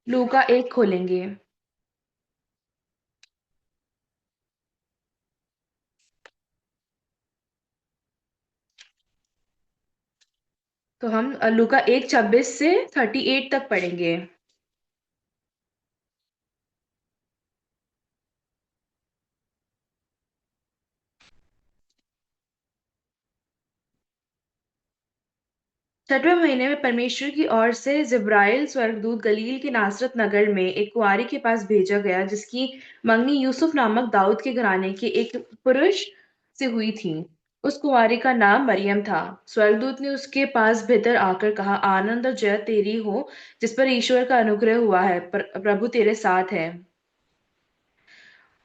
लूका 1 खोलेंगे। तो हम लूका 1:26 से 38 तक पढ़ेंगे। 6वें महीने में परमेश्वर की ओर से जिब्राइल स्वर्गदूत गलील के नासरत नगर में एक कुंवारी के पास भेजा गया जिसकी मंगनी यूसुफ नामक दाऊद के घराने के एक पुरुष से हुई थी। उस कुंवारी का नाम मरियम था। स्वर्गदूत ने उसके पास भीतर आकर कहा, आनंद और जय तेरी हो जिस पर ईश्वर का अनुग्रह हुआ है, प्रभु तेरे साथ है।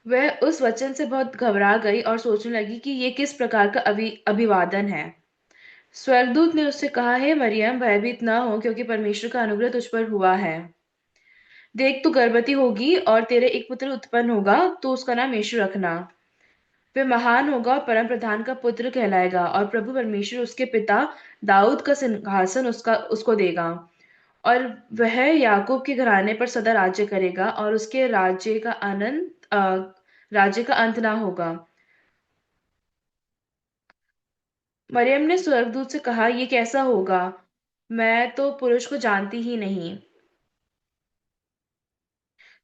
वह उस वचन से बहुत घबरा गई और सोचने लगी कि ये किस प्रकार का अभिवादन है। स्वर्गदूत ने उससे कहा, हे मरियम, भयभीत न हो, क्योंकि परमेश्वर का अनुग्रह तुझ पर हुआ है। देख, तू गर्भवती होगी और तेरे एक पुत्र उत्पन्न होगा, तो उसका नाम यीशु रखना। वह महान होगा और परम प्रधान का पुत्र कहलाएगा, और प्रभु परमेश्वर उसके पिता दाऊद का सिंहासन उसका उसको देगा, और वह याकूब के घराने पर सदा राज्य करेगा, और उसके राज्य का अंत ना होगा। मरियम ने स्वर्गदूत से कहा, ये कैसा होगा? मैं तो पुरुष को जानती ही नहीं।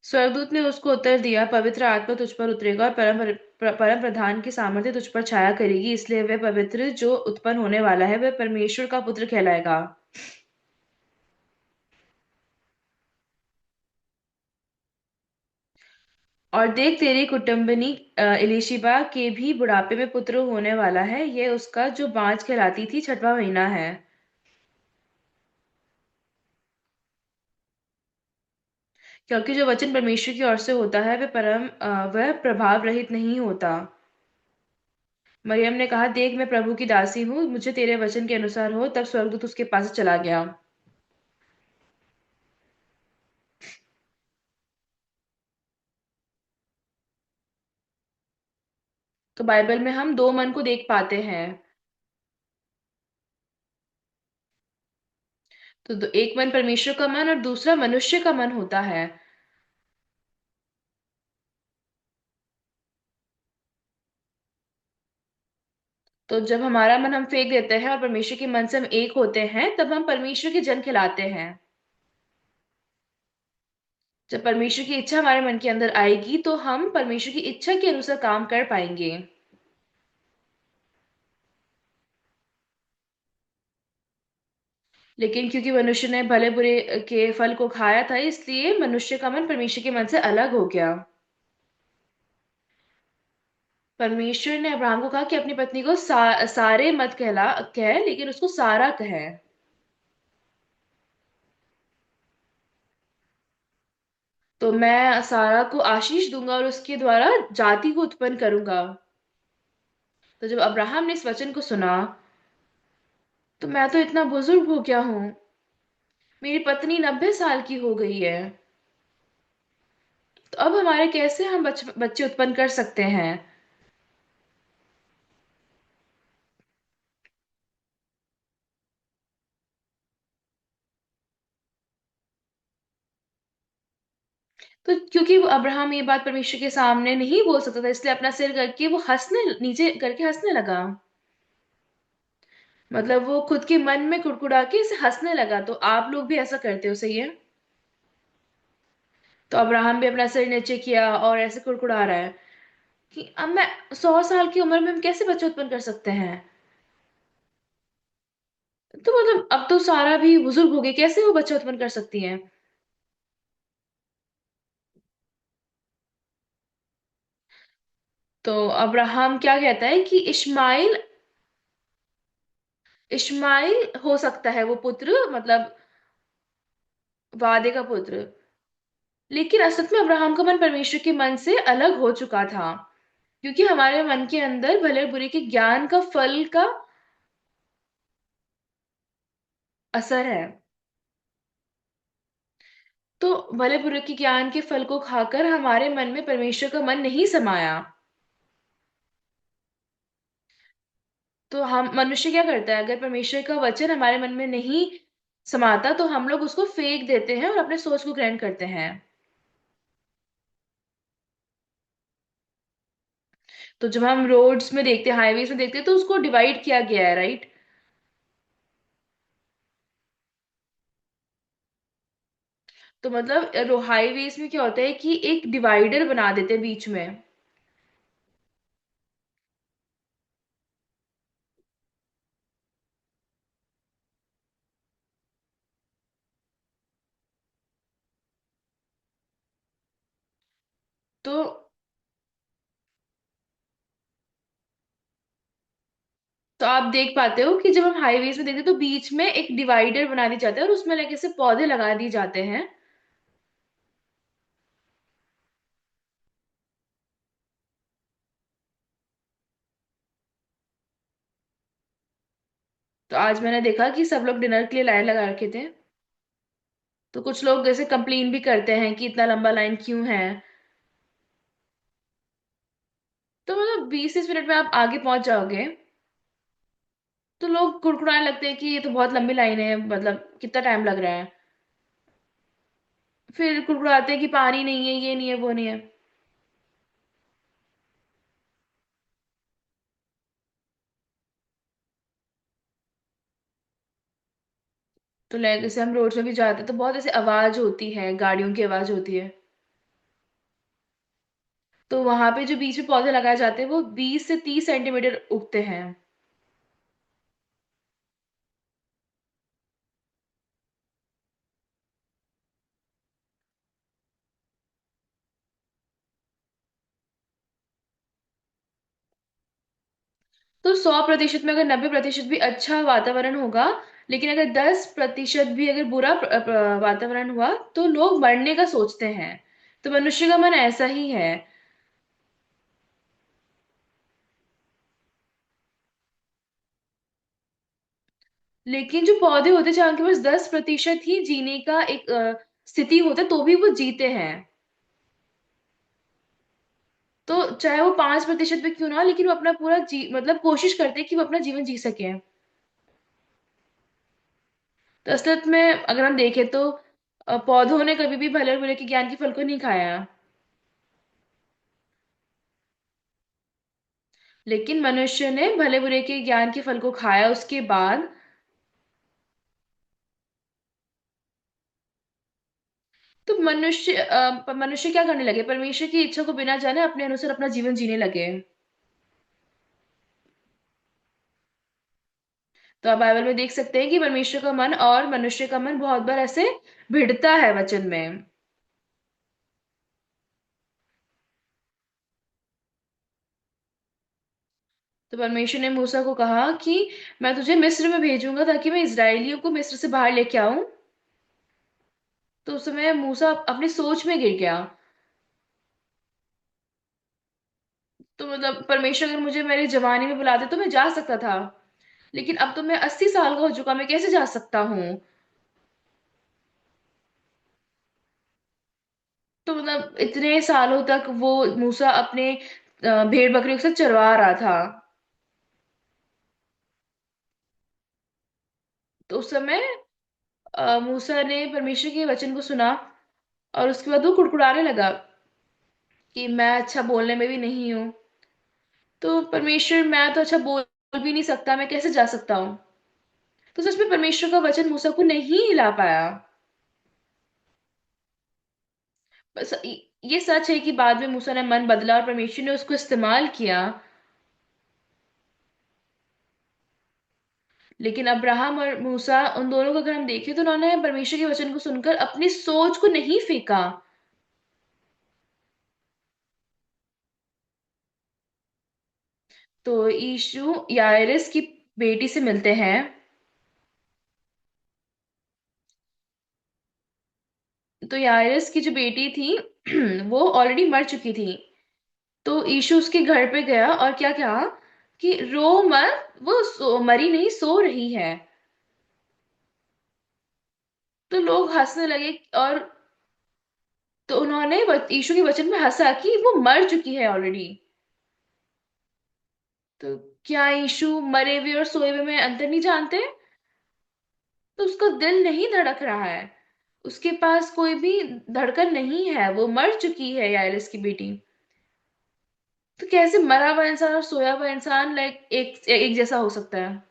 स्वर्गदूत ने उसको उत्तर दिया, पवित्र आत्मा तुझ पर उतरेगा और परम प्रधान की सामर्थ्य तुझ पर छाया करेगी, इसलिए वह पवित्र जो उत्पन्न होने वाला है वह परमेश्वर का पुत्र कहलाएगा। और देख, तेरी कुटुंबनी इलीशिबा के भी बुढ़ापे में पुत्र होने वाला है। यह उसका जो बाँझ कहलाती थी 6वां महीना है, क्योंकि जो वचन परमेश्वर की ओर से होता है वह प्रभाव रहित नहीं होता। मरियम ने कहा, देख, मैं प्रभु की दासी हूँ, मुझे तेरे वचन के अनुसार हो। तब स्वर्गदूत उसके पास से चला गया। तो बाइबल में हम दो मन को देख पाते हैं। तो एक मन परमेश्वर का मन और दूसरा मनुष्य का मन होता है। तो जब हमारा मन हम फेंक देते हैं और परमेश्वर के मन से हम एक होते हैं, तब हम परमेश्वर के जन कहलाते हैं। जब परमेश्वर की इच्छा हमारे मन के अंदर आएगी, तो हम परमेश्वर की इच्छा के अनुसार काम कर पाएंगे। लेकिन क्योंकि मनुष्य ने भले बुरे के फल को खाया था, इसलिए मनुष्य का मन परमेश्वर के मन से अलग हो गया। परमेश्वर ने अब्राहम को कहा कि अपनी पत्नी को सारे मत कह, लेकिन उसको सारा कहे। तो मैं सारा को आशीष दूंगा और उसके द्वारा जाति को उत्पन्न करूंगा। तो जब अब्राहम ने इस वचन को सुना, तो मैं तो इतना बुजुर्ग हो गया हूँ, मेरी पत्नी 90 साल की हो गई है, तो अब हमारे कैसे हम बच्चे उत्पन्न कर सकते हैं? तो क्योंकि वो अब्राहम ये बात परमेश्वर के सामने नहीं बोल सकता था, इसलिए अपना सिर करके वो हंसने नीचे करके हंसने लगा। मतलब वो खुद के मन में कुड़कुड़ा के इसे हंसने लगा। तो आप लोग भी ऐसा करते हो, सही है? तो अब्राहम भी अपना सिर नीचे किया और ऐसे कुड़कुड़ा रहा है कि अब मैं 100 साल की उम्र में हम कैसे बच्चे उत्पन्न कर सकते हैं? तो मतलब अब तो सारा भी बुजुर्ग हो गई, कैसे वो बच्चा उत्पन्न कर सकती है? तो अब्राहम क्या कहता है कि इश्माइल इश्माइल हो सकता है वो पुत्र, मतलब वादे का पुत्र। लेकिन असल में अब्राहम का मन परमेश्वर के मन से अलग हो चुका था, क्योंकि हमारे मन के अंदर भले और बुरे के ज्ञान का फल का असर है। तो भले बुरे के ज्ञान के फल को खाकर हमारे मन में परमेश्वर का मन नहीं समाया। तो हम मनुष्य क्या करता है, अगर परमेश्वर का वचन हमारे मन में नहीं समाता, तो हम लोग उसको फेंक देते हैं और अपने सोच को ग्रहण करते हैं। तो जब हम रोड्स में देखते हैं, हाईवेज में देखते हैं, तो उसको डिवाइड किया गया है, राइट? तो मतलब हाईवेज में क्या होता है कि एक डिवाइडर बना देते हैं बीच में। तो तो आप देख पाते हो कि जब हम हाईवेज में देखते हैं तो बीच में एक डिवाइडर बना दी जाता है और उसमें लगे से पौधे लगा दिए जाते हैं। तो आज मैंने देखा कि सब लोग डिनर के लिए लाइन लगा रखे थे। तो कुछ लोग जैसे कंप्लेन भी करते हैं कि इतना लंबा लाइन क्यों है। तो मतलब 20-30 मिनट में आप आगे पहुंच जाओगे। तो लोग कुड़कुड़ाने लगते हैं कि ये तो बहुत लंबी लाइन है, मतलब कितना टाइम लग रहा है। फिर कुड़कुड़ाते हैं कि पानी नहीं है, ये नहीं है, वो नहीं है। तो लाइक जैसे हम रोड में भी जाते हैं तो बहुत ऐसे आवाज होती है, गाड़ियों की आवाज होती है। तो वहां पे जो बीच में पौधे लगाए जाते हैं वो 20 से 30 सेंटीमीटर उगते हैं। तो 100% में अगर 90% भी अच्छा वातावरण होगा, लेकिन अगर 10% भी अगर बुरा वातावरण हुआ, तो लोग मरने का सोचते हैं। तो मनुष्य का मन ऐसा ही है। लेकिन जो पौधे होते हैं जहाँ के पास 10% ही जीने का एक स्थिति होता है, तो भी वो जीते हैं। तो चाहे वो 5% भी क्यों ना हो, लेकिन वो अपना पूरा मतलब कोशिश करते हैं कि वो अपना जीवन जी सके। तो असलियत में अगर हम देखें तो पौधों ने कभी भी भले और बुरे के ज्ञान के फल को नहीं खाया। लेकिन मनुष्य ने भले बुरे के ज्ञान के फल को खाया उसके बाद। तो मनुष्य क्या करने लगे? परमेश्वर की इच्छा को बिना जाने अपने अनुसार अपना जीवन जीने लगे। तो आप बाइबल में देख सकते हैं कि परमेश्वर का मन और मनुष्य का मन बहुत बार ऐसे भिड़ता है वचन में। तो परमेश्वर ने मूसा को कहा कि मैं तुझे मिस्र में भेजूंगा ताकि मैं इजरायलियों को मिस्र से बाहर लेके आऊं। तो उस समय मूसा अपनी सोच में गिर गया। तो मतलब परमेश्वर अगर मुझे मेरी जवानी में बुलाते तो मैं जा सकता था, लेकिन अब तो मैं 80 साल का हो चुका, मैं कैसे जा सकता हूँ? तो मतलब इतने सालों तक वो मूसा अपने भेड़ बकरियों के साथ चरवा रहा था। तो उस समय मूसा ने परमेश्वर के वचन को सुना और उसके बाद वो कुड़कुड़ाने लगा कि मैं अच्छा बोलने में भी नहीं हूँ। तो परमेश्वर, मैं तो अच्छा बोल भी नहीं सकता, मैं कैसे जा सकता हूँ? तो सच में परमेश्वर का वचन मूसा को नहीं हिला पाया। बस ये सच है कि बाद में मूसा ने मन बदला और परमेश्वर ने उसको इस्तेमाल किया। लेकिन अब्राहम और मूसा, उन दोनों को अगर हम देखें तो उन्होंने परमेश्वर के वचन को सुनकर अपनी सोच को नहीं फेंका। तो यीशु याइरस की बेटी से मिलते हैं। तो याइरस की जो बेटी थी वो ऑलरेडी मर चुकी थी। तो यीशु उसके घर पे गया और क्या कहा कि रो मत, वो मरी नहीं, सो रही है। तो लोग हंसने लगे और तो उन्होंने यीशु के वचन में हंसा कि वो मर चुकी है ऑलरेडी। तो क्या यीशु मरे हुए और सोए हुए में अंतर नहीं जानते? तो उसका दिल नहीं धड़क रहा है, उसके पास कोई भी धड़कन नहीं है, वो मर चुकी है याइरस की बेटी। तो कैसे मरा हुआ इंसान और सोया हुआ इंसान लाइक एक एक जैसा हो सकता है?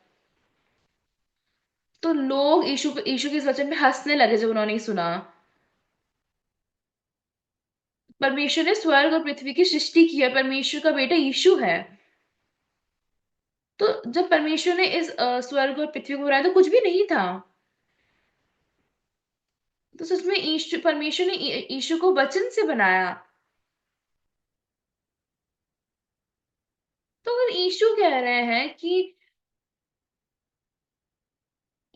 तो लोग यीशु के इस वचन पे हंसने लगे जब उन्होंने ये सुना। परमेश्वर ने स्वर्ग और पृथ्वी की सृष्टि की है, परमेश्वर का बेटा यीशु है। तो जब परमेश्वर ने इस स्वर्ग और पृथ्वी को बनाया तो कुछ भी नहीं था। तो सच में यीशु परमेश्वर ने यीशु को वचन से बनाया। तो अगर यीशु कह रहे हैं कि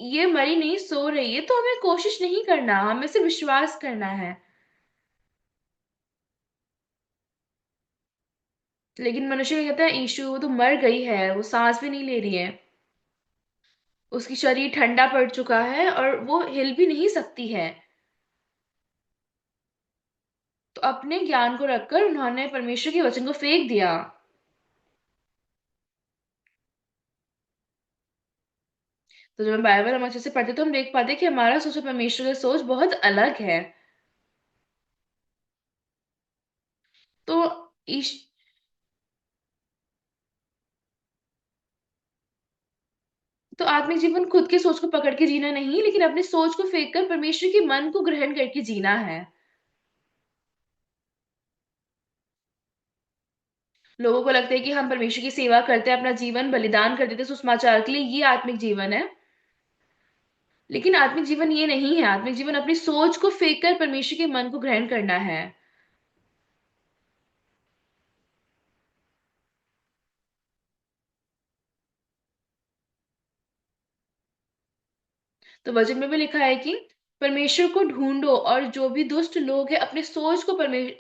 ये मरी नहीं सो रही है, तो हमें कोशिश नहीं करना, हमें सिर्फ विश्वास करना है। लेकिन मनुष्य क्या कहता है, यीशु वो तो मर गई है, वो सांस भी नहीं ले रही है, उसकी शरीर ठंडा पड़ चुका है और वो हिल भी नहीं सकती है। तो अपने ज्ञान को रखकर उन्होंने परमेश्वर के वचन को फेंक दिया। तो जब हम बाइबल हम अच्छे से पढ़ते तो हम देख पाते कि हमारा सोच और परमेश्वर की सोच बहुत अलग है। तो ईश तो आत्मिक जीवन खुद की सोच को पकड़ के जीना नहीं, लेकिन अपनी सोच को फेंक कर परमेश्वर के मन को ग्रहण करके जीना है। लोगों को लगता है कि हम परमेश्वर की सेवा करते हैं, अपना जीवन बलिदान कर देते हैं सुसमाचार के लिए, ये आत्मिक जीवन है। लेकिन आत्मिक जीवन ये नहीं है। आत्मिक जीवन अपनी सोच को फेंक कर परमेश्वर के मन को ग्रहण करना है। तो वचन में भी लिखा है कि परमेश्वर को ढूंढो, और जो भी दुष्ट लोग हैं अपनी सोच को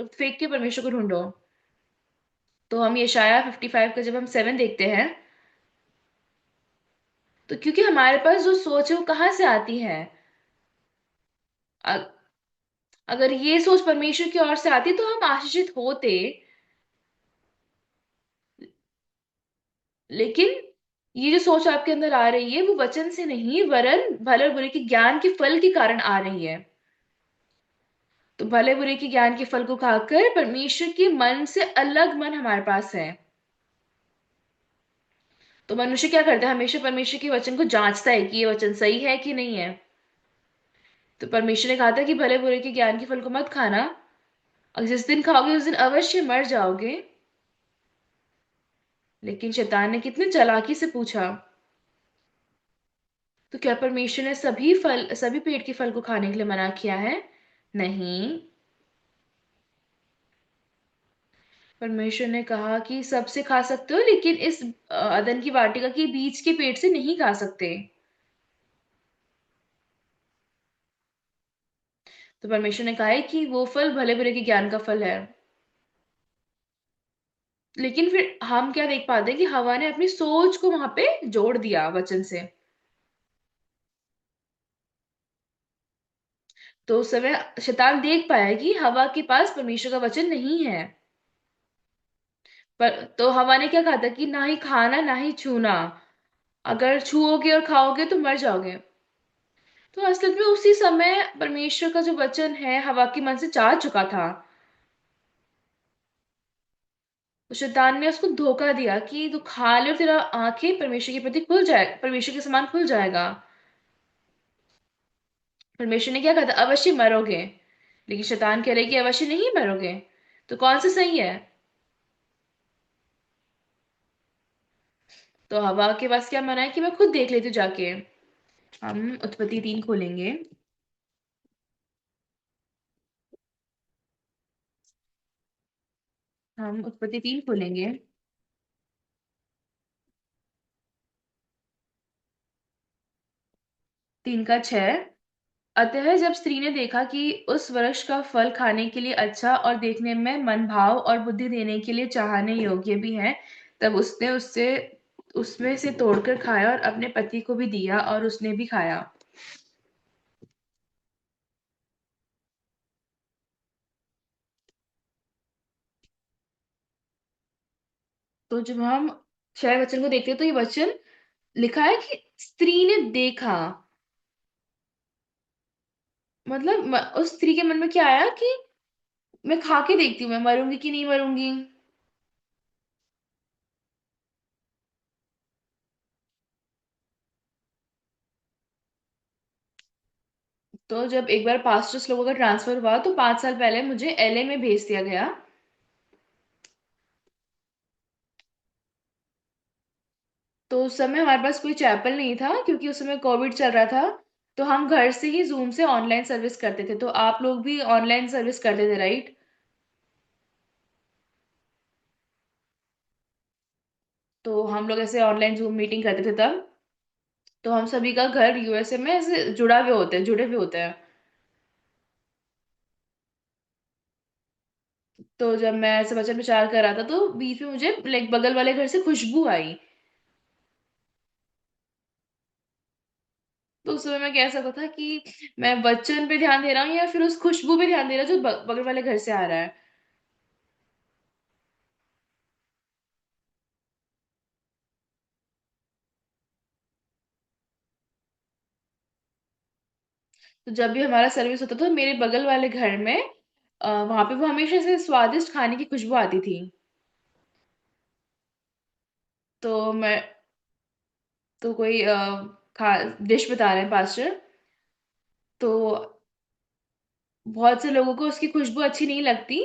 फेंक के परमेश्वर को ढूंढो। तो हम यशाया 55 का जब हम 7 देखते हैं, तो क्योंकि हमारे पास जो सोच है वो कहाँ से आती है? अ- अगर ये सोच परमेश्वर की ओर से आती तो हम आशीषित होते। लेकिन ये जो सोच आपके अंदर आ रही है वो वचन से नहीं, वरन भले और बुरे के ज्ञान के फल के कारण आ रही है। तो भले बुरे के ज्ञान के फल को खाकर परमेश्वर के मन से अलग मन हमारे पास है। तो मनुष्य क्या करता है, हमेशा परमेश्वर के वचन को जांचता है कि ये वचन सही है कि नहीं है। तो परमेश्वर ने कहा था कि भले बुरे के ज्ञान के फल को मत खाना, और जिस दिन खाओगे उस दिन अवश्य मर जाओगे। लेकिन शैतान ने कितने चालाकी से पूछा, तो क्या परमेश्वर ने सभी पेड़ के फल को खाने के लिए मना किया है? नहीं। परमेश्वर ने कहा कि सबसे खा सकते हो, लेकिन इस अदन की वाटिका के बीच के पेड़ से नहीं खा सकते। तो परमेश्वर ने कहा है कि वो फल भले बुरे के ज्ञान का फल है। लेकिन फिर हम क्या देख पाते हैं कि हवा ने अपनी सोच को वहां पे जोड़ दिया वचन से। तो उस समय शैतान देख पाया कि हवा के पास परमेश्वर का वचन नहीं है। पर तो हवा ने क्या कहा था कि ना ही खाना ना ही छूना, अगर छूओगे और खाओगे तो मर जाओगे। तो असल में उसी समय परमेश्वर का जो वचन है हवा के मन से जा चुका था। तो शैतान ने उसको धोखा दिया कि तू खा ले और तेरा आंखें परमेश्वर के प्रति खुल जाए, परमेश्वर के समान खुल जाएगा। परमेश्वर ने क्या कहा था, अवश्य मरोगे। लेकिन शैतान कह रहे कि अवश्य नहीं मरोगे। तो कौन सा सही है? तो हवा के पास क्या मना है कि मैं खुद देख लेती हूँ जाके। हम उत्पत्ति 3 खोलेंगे। हम उत्पत्ति 3 खोलेंगे। 3 का 6। अतः जब स्त्री ने देखा कि उस वृक्ष का फल खाने के लिए अच्छा और देखने में मन भाव और बुद्धि देने के लिए चाहने योग्य भी है, तब उसने उससे उसमें से तोड़कर खाया और अपने पति को भी दिया, और उसने भी खाया। तो जब हम 6 वचन को देखते हैं तो ये वचन लिखा है कि स्त्री ने देखा। मतलब उस स्त्री के मन में क्या आया कि मैं खा के देखती हूँ मैं मरूंगी कि नहीं मरूंगी। तो जब एक बार पास्टर्स लोगों का ट्रांसफर हुआ तो 5 साल पहले मुझे एलए में भेज दिया गया। तो उस समय हमारे पास कोई चैपल नहीं था क्योंकि उस समय कोविड चल रहा था। तो हम घर से ही जूम से ऑनलाइन सर्विस करते थे, तो आप लोग भी ऑनलाइन सर्विस करते थे राइट? तो हम लोग ऐसे ऑनलाइन जूम मीटिंग करते थे तब। तो हम सभी का घर यूएसए में ऐसे जुड़े हुए होते हैं। तो जब मैं ऐसे वचन विचार कर रहा था तो बीच में मुझे लाइक बगल वाले घर से खुशबू आई। तो उस समय मैं कह सकता था कि मैं वचन पे ध्यान दे रहा हूँ या फिर उस खुशबू पे ध्यान दे रहा हूँ जो बगल वाले घर से आ रहा है। तो जब भी हमारा सर्विस होता था मेरे बगल वाले घर में वहां पे वो हमेशा से स्वादिष्ट खाने की खुशबू आती थी। तो मैं तो कोई खा डिश बता रहे हैं पास्टर। तो बहुत से लोगों को उसकी खुशबू अच्छी नहीं लगती,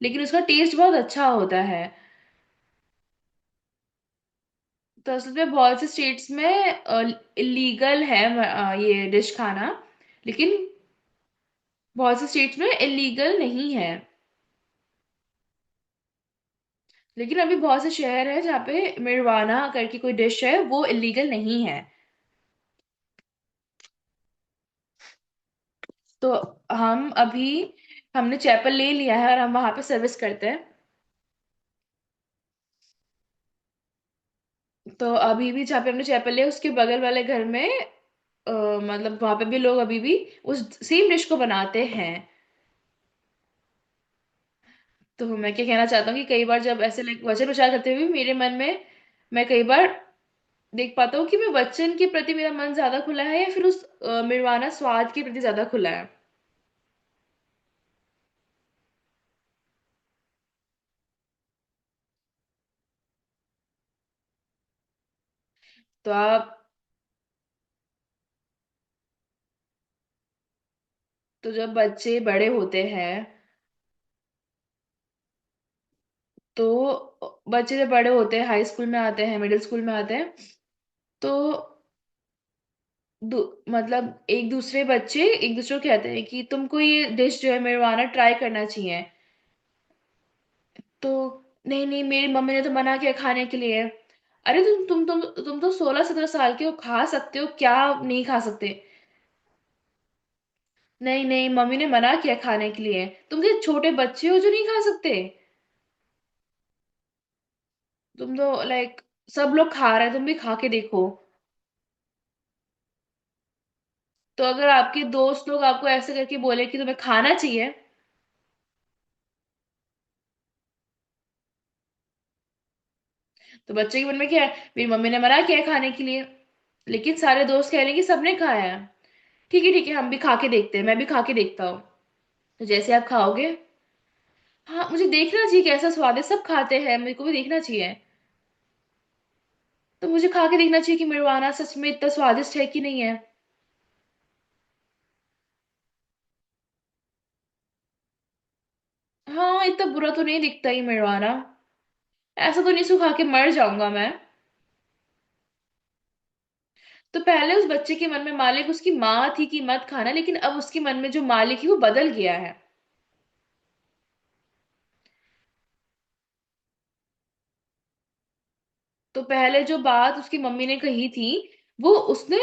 लेकिन उसका टेस्ट बहुत अच्छा होता है। तो असल में बहुत से स्टेट्स में इलीगल है ये डिश खाना, लेकिन बहुत से स्टेट्स में इलीगल नहीं है। लेकिन अभी बहुत से शहर है जहाँ पे मिर्वाना करके कोई डिश है वो इलीगल नहीं है। तो हम अभी हमने चैपल ले लिया है और हम वहां पे सर्विस करते हैं। तो अभी भी जहाँ पे हमने चैपल लिया उसके बगल वाले घर में मतलब वहां पे भी लोग अभी भी उस सेम डिश को बनाते हैं। तो मैं क्या कहना चाहता हूँ कि कई बार जब ऐसे लाइक वचन प्रचार करते हुए मेरे मन में मैं कई बार देख पाता हूँ कि मैं वचन के प्रति मेरा मन ज्यादा खुला है या फिर उस निर्वाणा स्वाद के प्रति ज्यादा खुला है। तो आप तो जब बच्चे बड़े होते हैं तो बच्चे जब बड़े होते हैं हाई स्कूल में आते हैं मिडिल स्कूल में आते हैं तो मतलब एक दूसरे बच्चे एक दूसरे को कहते हैं कि तुमको ये डिश जो है मेरे ट्राई करना चाहिए। तो नहीं नहीं मेरी मम्मी ने तो मना किया खाने के लिए। अरे तुम तो 16-17 साल के हो, खा सकते हो, क्या नहीं खा सकते? नहीं नहीं मम्मी ने मना किया खाने के लिए, तुम तो छोटे बच्चे हो जो नहीं खा सकते। तुम तो लाइक सब लोग खा रहे हैं तुम भी खा के देखो। तो अगर आपके दोस्त लोग आपको ऐसे करके बोले कि तुम्हें खाना चाहिए तो बच्चे के मन में क्या है, मेरी मम्मी ने मना किया है खाने के लिए, लेकिन सारे दोस्त कह रहे हैं कि सबने खाया है। ठीक है हम भी खा के देखते हैं, मैं भी खा के देखता हूँ। तो जैसे आप खाओगे, हाँ मुझे देखना चाहिए कैसा स्वाद है, सब खाते हैं मेरे को भी देखना चाहिए। तो मुझे खा के देखना चाहिए कि मरवाना सच में इतना स्वादिष्ट है कि नहीं है। हाँ इतना बुरा तो नहीं दिखता ही मरवाना। ऐसा तो नहीं सुखा के मर जाऊंगा मैं। तो पहले उस बच्चे के मन में मालिक उसकी माँ थी कि मत खाना, लेकिन अब उसके मन में जो मालिक है वो बदल गया है। तो पहले जो बात उसकी मम्मी ने कही थी वो उसने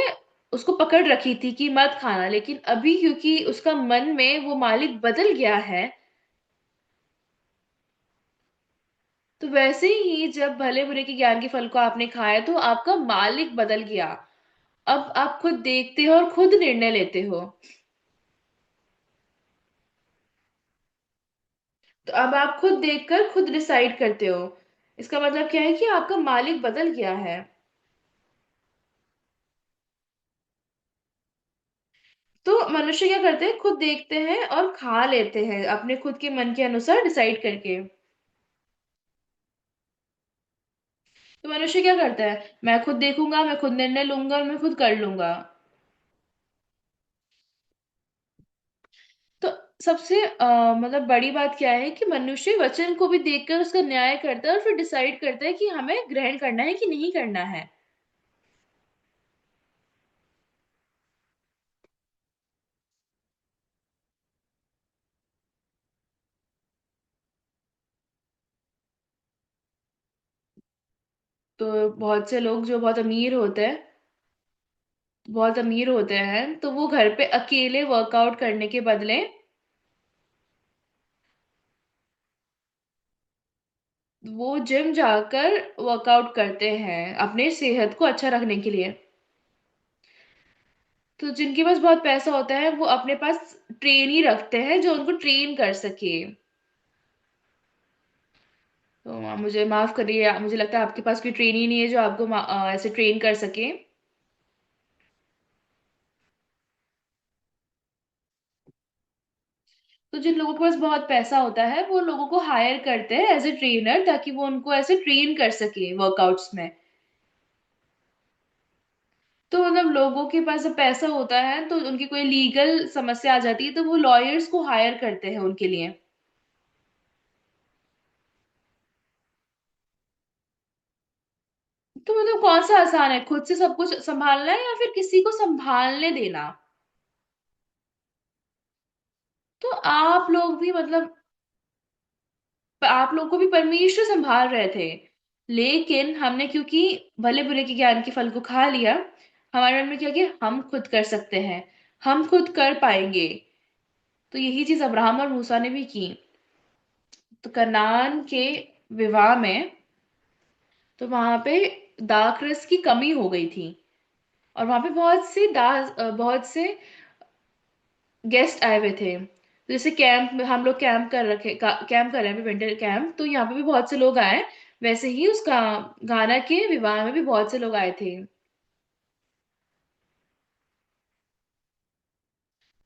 उसको पकड़ रखी थी कि मत खाना, लेकिन अभी क्योंकि उसका मन में वो मालिक बदल गया है। तो वैसे ही जब भले बुरे के ज्ञान के फल को आपने खाया तो आपका मालिक बदल गया। अब आप खुद देखते हो और खुद निर्णय लेते हो। तो अब आप खुद देखकर खुद डिसाइड करते हो। इसका मतलब क्या है कि आपका मालिक बदल गया है। तो मनुष्य क्या करते हैं, खुद देखते हैं और खा लेते हैं अपने खुद के मन के अनुसार डिसाइड करके। तो मनुष्य क्या करता है, मैं खुद देखूंगा, मैं खुद निर्णय लूंगा और मैं खुद कर लूंगा। तो सबसे मतलब बड़ी बात क्या है कि मनुष्य वचन को भी देखकर उसका न्याय करता है और फिर डिसाइड करता है कि हमें ग्रहण करना है कि नहीं करना है। तो बहुत से लोग जो बहुत अमीर होते हैं, तो वो घर पे अकेले वर्कआउट करने के बदले वो जिम जाकर वर्कआउट करते हैं अपने सेहत को अच्छा रखने के लिए। तो जिनके पास बहुत पैसा होता है वो अपने पास ट्रेनी रखते हैं जो उनको ट्रेन कर सके। तो मुझे माफ करिए, मुझे लगता है आपके पास कोई ट्रेनी नहीं है जो आपको ऐसे ट्रेन कर सके। तो जिन लोगों के पास बहुत पैसा होता है वो लोगों को हायर करते हैं एज ए ट्रेनर, ताकि वो उनको ऐसे ट्रेन कर सके वर्कआउट्स में। तो मतलब लोगों के पास जब पैसा होता है तो उनकी कोई लीगल समस्या आ जाती है तो वो लॉयर्स को हायर करते हैं उनके लिए। तो मतलब कौन सा आसान है, खुद से सब कुछ संभालना है या फिर किसी को संभालने देना। तो आप लोग भी मतलब आप लोग को भी परमेश्वर संभाल रहे थे, लेकिन हमने क्योंकि भले बुरे के ज्ञान के फल को खा लिया, हमारे मन में क्या किया, हम खुद कर सकते हैं, हम खुद कर पाएंगे। तो यही चीज अब्राहम और मूसा ने भी की। तो कनान के विवाह में, तो वहां पे दाखरस की कमी हो गई थी, और वहां पे बहुत से गेस्ट आए हुए थे। तो जैसे कैंप में हम लोग कैंप कर रहे हैं विंटर कैंप, तो यहाँ पे भी बहुत से लोग आए। वैसे ही उसका गाना के विवाह में भी बहुत से लोग आए थे।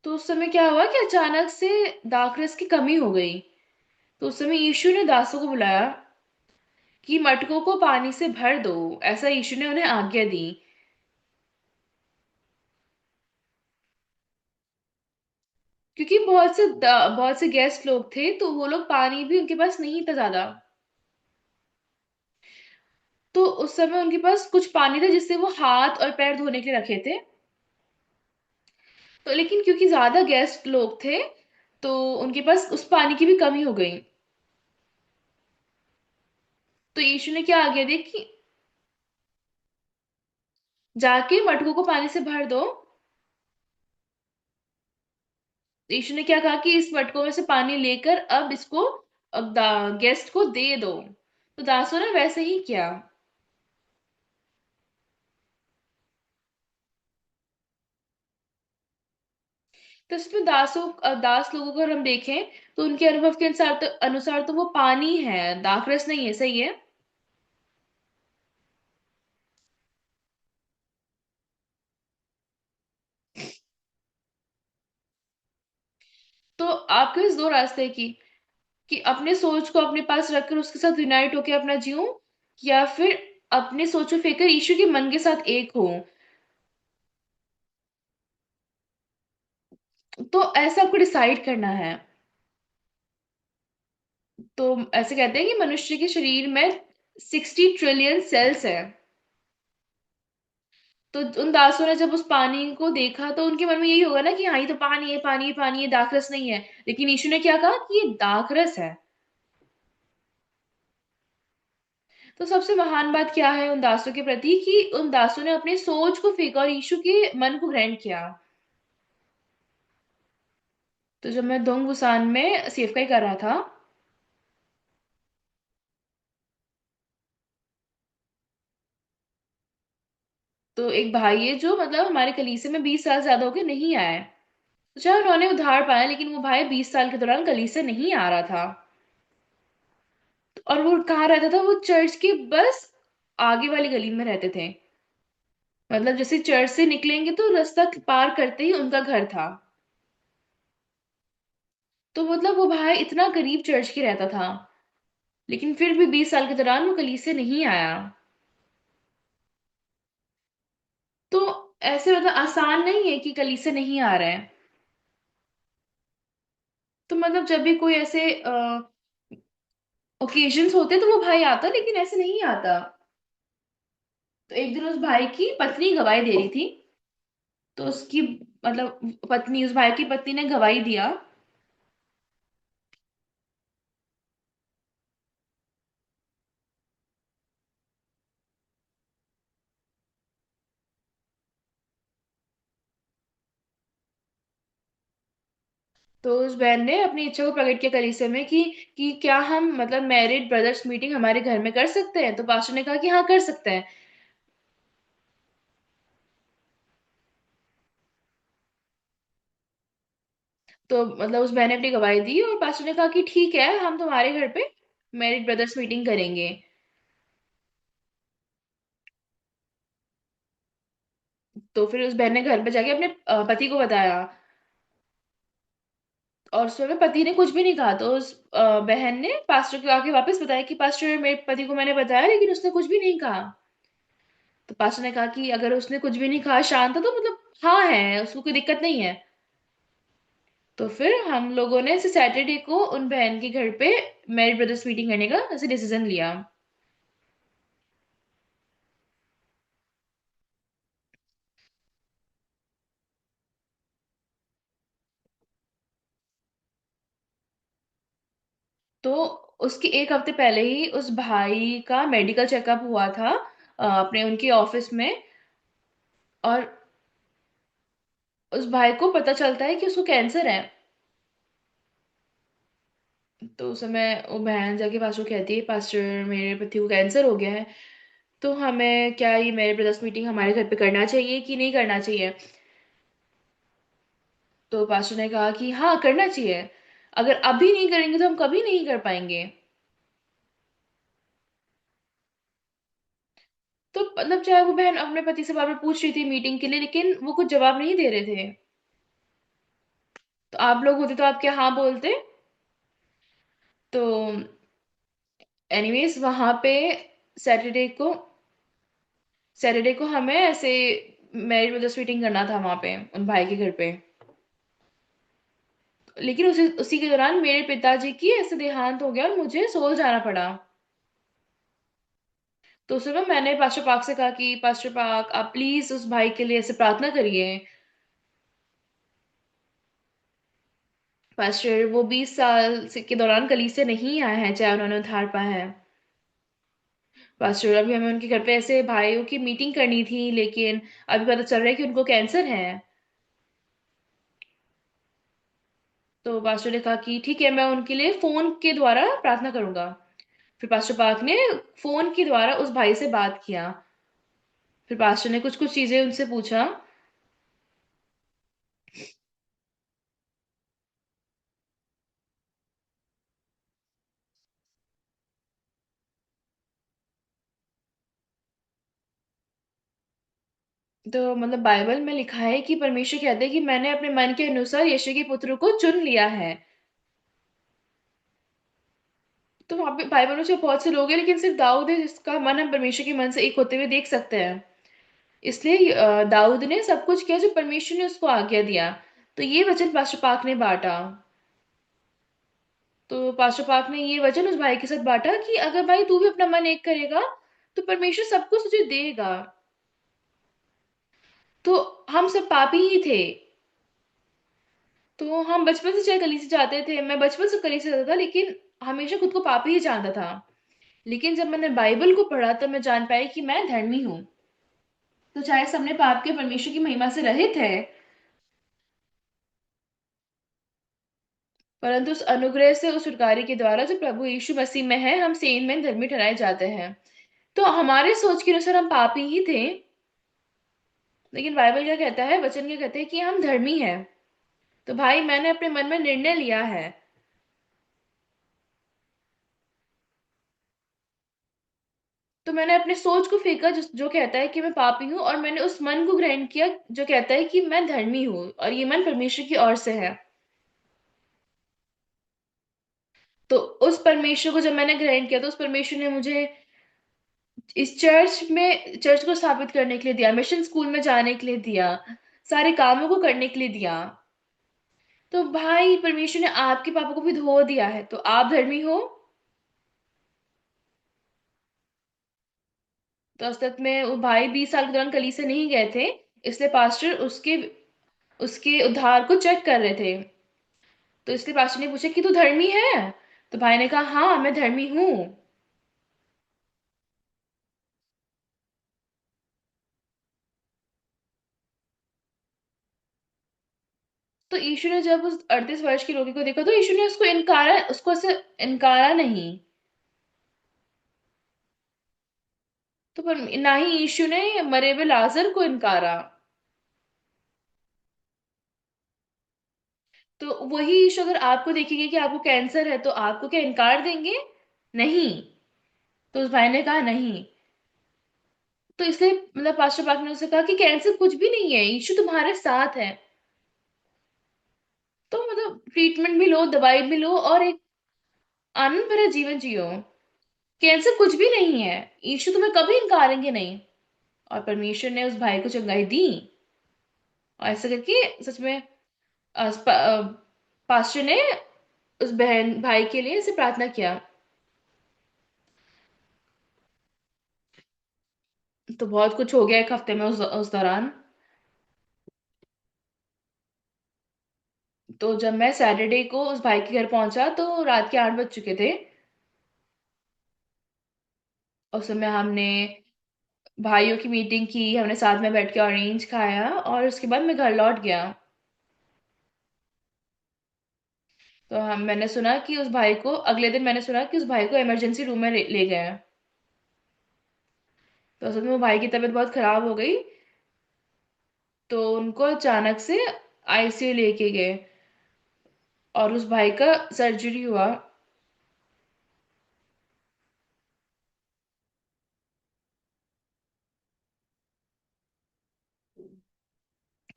तो उस समय क्या हुआ कि अचानक से दाखरस की कमी हो गई। तो उस समय यीशु ने दासों को बुलाया कि मटकों को पानी से भर दो, ऐसा यीशु ने उन्हें आज्ञा दी। क्योंकि बहुत से गेस्ट लोग थे, तो वो लोग पानी भी उनके पास नहीं था ज्यादा। तो उस समय उनके पास कुछ पानी था जिससे वो हाथ और पैर धोने के लिए रखे थे। तो लेकिन क्योंकि ज्यादा गेस्ट लोग थे, तो उनके पास उस पानी की भी कमी हो गई। तो यीशु ने क्या आज्ञा दी कि जाके मटकों को पानी से भर दो। तो यीशु ने क्या कहा कि इस मटकों में से पानी लेकर अब इसको गेस्ट को दे दो। तो दासों ने वैसे ही किया। तो इसमें दास लोगों को अगर हम देखें, तो उनके अनुभव के अनुसार तो वो पानी है, दाखरस नहीं है, सही है। तो आपके पास दो रास्ते की, कि अपने सोच को अपने पास रखकर उसके साथ यूनाइट होकर अपना जीऊं, या फिर अपने सोचो फेंकर यीशु के मन के साथ एक हो। तो ऐसा आपको डिसाइड करना है। तो ऐसे कहते हैं कि मनुष्य के शरीर में 60 ट्रिलियन सेल्स है। तो उन दासों ने जब उस पानी को देखा तो उनके मन में यही होगा ना कि हाँ, ये तो पानी है, पानी है, पानी है, दाखरस नहीं है। लेकिन यीशु ने क्या कहा कि ये दाखरस है। तो सबसे महान बात क्या है उन दासों के प्रति, कि उन दासों ने अपने सोच को फेंका और यीशु के मन को ग्रहण किया। तो जब मैं दोंगबुसान में सेवकाई कर रहा था, तो एक भाई है जो मतलब हमारे कलीसिया में 20 साल से ज्यादा होके नहीं आया है। तो चाहे उन्होंने उधार पाया, लेकिन वो भाई 20 साल के दौरान कलीसिया नहीं आ रहा था। और वो कहाँ रहता था, वो चर्च के बस आगे वाली गली में रहते थे। मतलब जैसे चर्च से निकलेंगे तो रास्ता पार करते ही उनका घर था। तो मतलब वो भाई इतना करीब चर्च के रहता था, लेकिन फिर भी 20 साल के दौरान वो कलीसिया नहीं आया। तो ऐसे मतलब आसान नहीं है कि कलीसिया नहीं आ रहा है। तो मतलब जब भी कोई ऐसे ओकेजन्स होते तो वो भाई आता, लेकिन ऐसे नहीं आता। तो एक दिन उस भाई की पत्नी गवाही दे रही थी। तो उसकी मतलब पत्नी, उस भाई की पत्नी ने गवाही दिया। तो उस बहन ने अपनी इच्छा को प्रकट किया कलीसिया में कि क्या हम मतलब मैरिड ब्रदर्स मीटिंग हमारे घर में कर सकते हैं। तो पास्टर ने कहा कि हाँ कर सकते हैं। तो मतलब उस बहन ने अपनी गवाही दी और पास्टर ने कहा कि ठीक है, हम तुम्हारे घर पे मैरिड ब्रदर्स मीटिंग करेंगे। तो फिर उस बहन ने घर पे जाके अपने पति को बताया। और उस समय पति ने कुछ भी नहीं कहा। तो उस बहन ने पास्टर को आके वापस बताया कि पास्टर, मेरे पति को मैंने बताया लेकिन उसने कुछ भी नहीं कहा। तो पास्टर ने कहा कि अगर उसने कुछ भी नहीं कहा, शांत था, तो मतलब हाँ है, उसको कोई दिक्कत नहीं है। तो फिर हम लोगों ने इसे सैटरडे को उन बहन के घर पे मैरिड ब्रदर्स मीटिंग करने का ऐसे डिसीजन लिया। तो उसके एक हफ्ते पहले ही उस भाई का मेडिकल चेकअप हुआ था अपने उनके ऑफिस में। और उस भाई को पता चलता है कि उसको कैंसर है। तो उस समय वो बहन जाके पास्टर को कहती है, पास्टर मेरे पति को कैंसर हो गया है। तो हमें क्या ये मेरे ब्रदर्स मीटिंग हमारे घर पे करना चाहिए कि नहीं करना चाहिए। तो पास्टर ने कहा कि हाँ करना चाहिए। अगर अभी नहीं करेंगे तो हम कभी नहीं कर पाएंगे। तो मतलब चाहे वो बहन अपने पति से बार बार पूछ रही थी मीटिंग के लिए, लेकिन वो कुछ जवाब नहीं दे रहे थे। तो आप लोग होते तो आप क्या हाँ बोलते। तो एनीवेज वहां पे सैटरडे को सैटरडे को हमें ऐसे मैरिज ब्रदर्स मीटिंग करना था वहां पे उन भाई के घर पे। लेकिन उसी उसी के दौरान मेरे पिताजी की ऐसे देहांत हो गया और मुझे सोल जाना पड़ा। तो उस समय मैंने पास्टर पाक से कहा कि पास्टर पाक आप प्लीज उस भाई के लिए ऐसे प्रार्थना करिए। पास्टर वो 20 साल के दौरान कलीसिया नहीं आया है, चाहे उन्होंने उद्धार पाया है। पास्टर अभी हमें उनके घर पे ऐसे भाइयों की मीटिंग करनी थी, लेकिन अभी पता चल रहा है कि उनको कैंसर है। तो पास्टर ने कहा कि ठीक है, मैं उनके लिए फोन के द्वारा प्रार्थना करूंगा। फिर पास्टर पाक ने फोन के द्वारा उस भाई से बात किया। फिर पास्टर ने कुछ कुछ चीजें उनसे पूछा। तो मतलब बाइबल में लिखा है कि परमेश्वर कहते हैं कि मैंने अपने मन के अनुसार यीशु के पुत्र को चुन लिया है। तो वहां पे बाइबल में जो बहुत से लोग हैं, लेकिन सिर्फ दाऊद है जिसका मन हम परमेश्वर के मन से एक होते हुए देख सकते हैं। इसलिए दाऊद ने सब कुछ किया जो परमेश्वर ने उसको आज्ञा दिया। तो ये वचन पास्टर पाक ने बांटा। तो पास्टर पाक ने ये वचन उस भाई के साथ बांटा कि अगर भाई तू भी अपना मन एक करेगा तो परमेश्वर सब कुछ तुझे देगा। तो हम सब पापी ही थे। तो हम बचपन से चाहे कलीसिया जाते थे, मैं बचपन से कलीसिया जाता था, लेकिन हमेशा खुद को पापी ही जानता था। लेकिन जब मैंने बाइबल को पढ़ा तब मैं जान पाई कि मैं धर्मी हूँ। तो चाहे सबने पाप के परमेश्वर की महिमा से रहित है, परंतु उस अनुग्रह से, उस छुटकारे के द्वारा जो प्रभु यीशु मसीह में है, हम सेन में धर्मी ठहराए जाते हैं। तो हमारे सोच के अनुसार हम पापी ही थे, लेकिन बाइबल क्या कहता है, वचन क्या कहते हैं कि हम धर्मी हैं। तो भाई मैंने अपने मन में निर्णय लिया है। तो मैंने अपने सोच को फेंका जो कहता है कि मैं पापी हूँ, और मैंने उस मन को ग्रहण किया जो कहता है कि मैं धर्मी हूँ, और ये मन परमेश्वर की ओर से है। तो उस परमेश्वर को जब मैंने ग्रहण किया, तो उस परमेश्वर ने मुझे इस चर्च को स्थापित करने के लिए दिया, मिशन स्कूल में जाने के लिए दिया, सारे कामों को करने के लिए दिया। तो भाई परमेश्वर ने आपके पापों को भी धो दिया है, तो आप धर्मी हो। तो असल में वो भाई 20 साल के दौरान कलीसिया नहीं गए थे, इसलिए पास्टर उसके उसके उद्धार को चेक कर रहे थे। तो इसलिए पास्टर ने पूछा कि तू धर्मी है। तो भाई ने कहा हाँ मैं धर्मी हूँ। तो यीशु ने जब उस 38 वर्ष के रोगी को देखा, तो यीशु ने उसको ऐसे इनकारा नहीं। तो पर ना ही यीशु ने मरे हुए लाजर को इनकारा। तो वही यीशु अगर आपको देखेंगे कि आपको कैंसर है, तो आपको क्या इनकार देंगे? नहीं। तो उस भाई ने कहा नहीं। तो इसलिए मतलब पास्टर पाक ने उससे कहा कि कैंसर कुछ भी नहीं है, यीशु तुम्हारे साथ है। तो मतलब ट्रीटमेंट भी लो, दवाई भी लो, और एक आनंद भरा जीवन जियो। कैंसर कुछ भी नहीं है, यीशु तुम्हें कभी इनकारेंगे नहीं। और परमेश्वर ने उस भाई को चंगाई दी। और ऐसा करके सच में पास्टर ने उस बहन भाई के लिए ऐसे प्रार्थना किया। तो बहुत कुछ हो गया एक हफ्ते में उस दौरान। तो जब मैं सैटरडे को उस भाई के घर पहुंचा, तो रात के 8 बज चुके थे। उस समय हमने भाइयों की मीटिंग की, हमने साथ में बैठ के ऑरेंज खाया, और उसके बाद मैं घर लौट गया। तो हम मैंने सुना कि उस भाई को अगले दिन मैंने सुना कि उस भाई को इमरजेंसी रूम में ले गए हैं। तो असल में वो भाई की तबीयत बहुत खराब हो गई। तो उनको अचानक से आईसीयू लेके गए, और उस भाई का सर्जरी हुआ।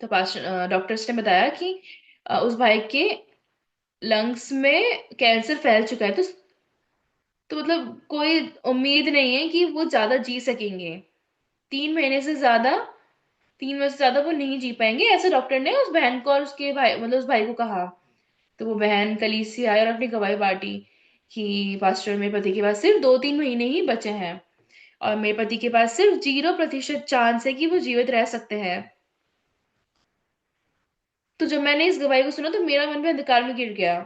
तो डॉक्टर्स ने बताया कि उस भाई के लंग्स में कैंसर फैल चुका है। तो मतलब कोई उम्मीद नहीं है कि वो ज्यादा जी सकेंगे। 3 महीने से ज्यादा 3 महीने से ज्यादा वो नहीं जी पाएंगे, ऐसे डॉक्टर ने उस बहन को और उसके भाई मतलब उस भाई को कहा। तो वो बहन कलीसिया से आई और अपनी गवाही बांटी कि पास्टर, मेरे पति के पास सिर्फ 2-3 महीने ही बचे हैं, और मेरे पति के पास सिर्फ 0% चांस है कि वो जीवित रह सकते हैं। तो जब मैंने इस गवाही को सुना, तो मेरा मन भी अंधकार में गिर गया।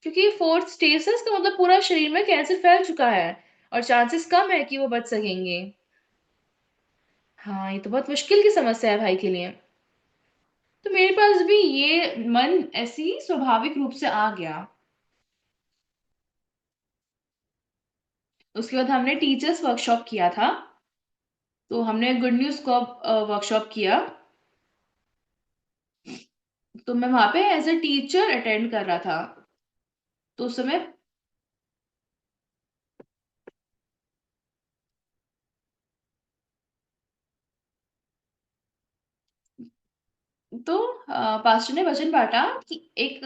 क्योंकि ये 4th स्टेज है, इसका मतलब पूरा शरीर में कैंसर फैल चुका है, और चांसेस कम है कि वो बच सकेंगे। हाँ, ये तो बहुत मुश्किल की समस्या है भाई के लिए। तो मेरे पास भी ये मन ऐसी ही स्वाभाविक रूप से आ गया। उसके बाद हमने टीचर्स वर्कशॉप किया था। तो हमने गुड न्यूज को वर्कशॉप किया। तो मैं वहां पे एज ए टीचर अटेंड कर रहा था। तो उस समय तो पास्टर ने वचन बांटा कि एक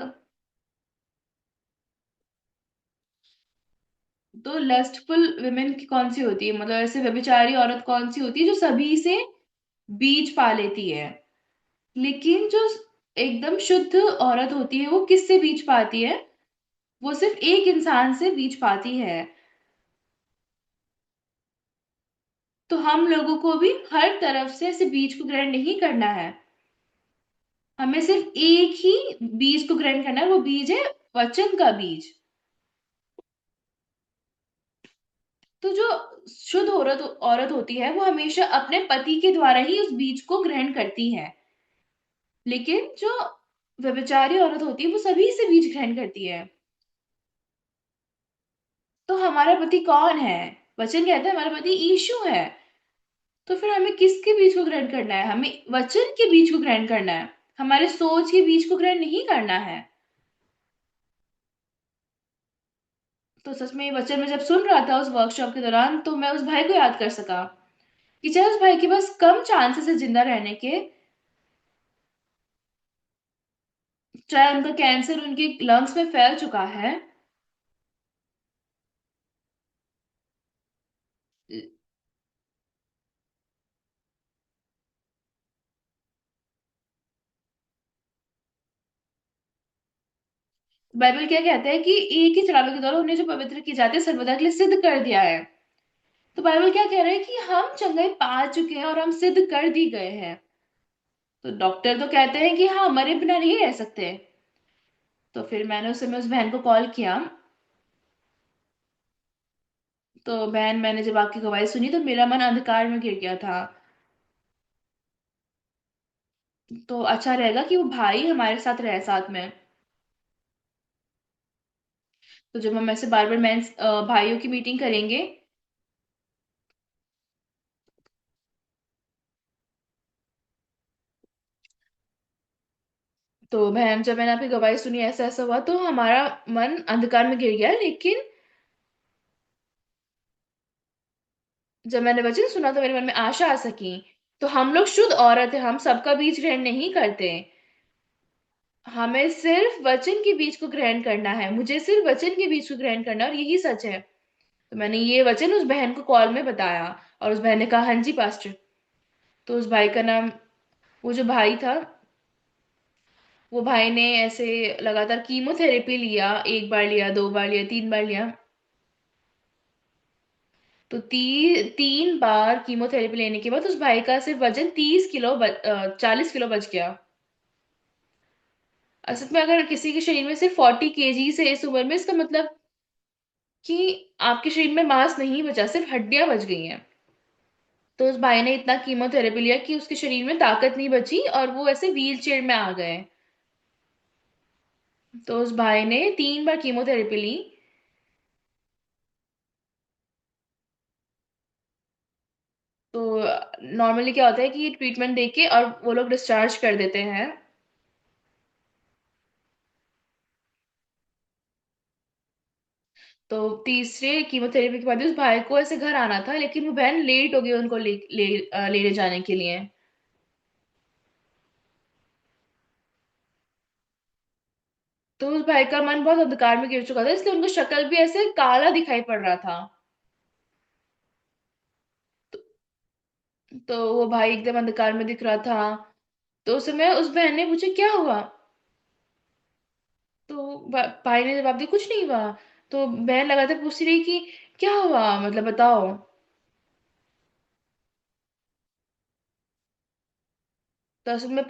तो लस्टफुल विमेन की कौन सी होती है, मतलब ऐसे व्यभिचारी औरत कौन सी होती है जो सभी से बीज पा लेती है। लेकिन जो एकदम शुद्ध औरत होती है, वो किससे बीज पाती है? वो सिर्फ एक इंसान से बीज पाती है। तो हम लोगों को भी हर तरफ से ऐसे बीज को ग्रहण नहीं करना है। हमें सिर्फ एक ही बीज को ग्रहण करना है, वो बीज है वचन का बीज। तो जो शुद्ध औरत औरत होती है, वो हमेशा अपने पति के द्वारा ही उस बीज को ग्रहण करती है। लेकिन जो व्यभिचारी औरत होती है, वो सभी से बीज ग्रहण करती है। तो हमारा पति कौन है? वचन कहता है हमारा पति यीशु है। तो फिर हमें किसके बीज को ग्रहण करना है? हमें वचन के बीज को ग्रहण करना है। हमारे सोच के बीज को ग्रहण नहीं करना है। तो सच में ये वचन मैं जब सुन रहा था उस वर्कशॉप के दौरान, तो मैं उस भाई को याद कर सका कि चाहे उस भाई के पास कम चांसेस है जिंदा रहने के, चाहे उनका कैंसर उनके लंग्स में फैल चुका है। बाइबल क्या कहता है कि एक ही चढ़ावे के द्वारा उन्हें जो पवित्र किए जाते हैं सर्वदा के लिए सिद्ध कर दिया है। तो बाइबल क्या कह रहा है कि हम चंगाई पा चुके हैं और हम सिद्ध कर दी गए हैं। तो डॉक्टर तो कहते हैं कि हाँ मरे बिना नहीं रह सकते। तो फिर मैंने उस समय उस बहन को कॉल किया। तो बहन, मैंने जब आपकी गवाही सुनी तो मेरा मन अंधकार में गिर गया था। तो अच्छा रहेगा कि वो भाई हमारे साथ रहे साथ में। तो जब हम ऐसे बार बार मेंस भाइयों की मीटिंग करेंगे। तो बहन, जब मैंने आपकी गवाही सुनी ऐसा ऐसा हुआ तो हमारा मन अंधकार में गिर गया, लेकिन जब मैंने वचन सुना तो मेरे मन में आशा आ सकी। तो हम लोग शुद्ध औरत है, हम सबका बीज ग्रहण नहीं करते। हमें सिर्फ वचन के बीज को ग्रहण करना है, मुझे सिर्फ वचन के बीज को ग्रहण करना है, और यही सच है। तो मैंने ये वचन उस बहन को कॉल में बताया, और उस बहन ने कहा हाँ जी पास्टर। तो उस भाई का नाम, वो जो भाई था, वो भाई ने ऐसे लगातार कीमोथेरेपी लिया, एक बार लिया, दो बार लिया, तीन बार लिया। तो 3 बार कीमोथेरेपी लेने के बाद उस भाई का सिर्फ वजन 30 किलो 40 किलो बच गया। असल में अगर किसी के शरीर में सिर्फ 40 केजी से इस उम्र में, इसका मतलब कि आपके शरीर में मांस नहीं बचा, सिर्फ हड्डियां बच गई हैं। तो उस भाई ने इतना कीमोथेरेपी लिया कि उसके शरीर में ताकत नहीं बची और वो ऐसे व्हील चेयर में आ गए। तो उस भाई ने 3 बार कीमोथेरेपी ली। तो नॉर्मली क्या होता है कि ट्रीटमेंट देके और वो लोग डिस्चार्ज कर देते हैं। तो तीसरे कीमोथेरेपी के बाद उस भाई को ऐसे घर आना था, लेकिन वो बहन लेट हो गई उनको लेने जाने के लिए। तो उस भाई का मन बहुत अंधकार में गिर चुका था, इसलिए उनको शक्ल भी ऐसे काला दिखाई पड़ रहा था। तो, तो वो भाई एकदम अंधकार में दिख रहा था। तो उस समय उस बहन ने पूछा क्या हुआ। तो भाई ने जवाब दिया कुछ नहीं हुआ। तो बहन लगातार पूछ रही कि क्या हुआ, मतलब बताओ। तो असल में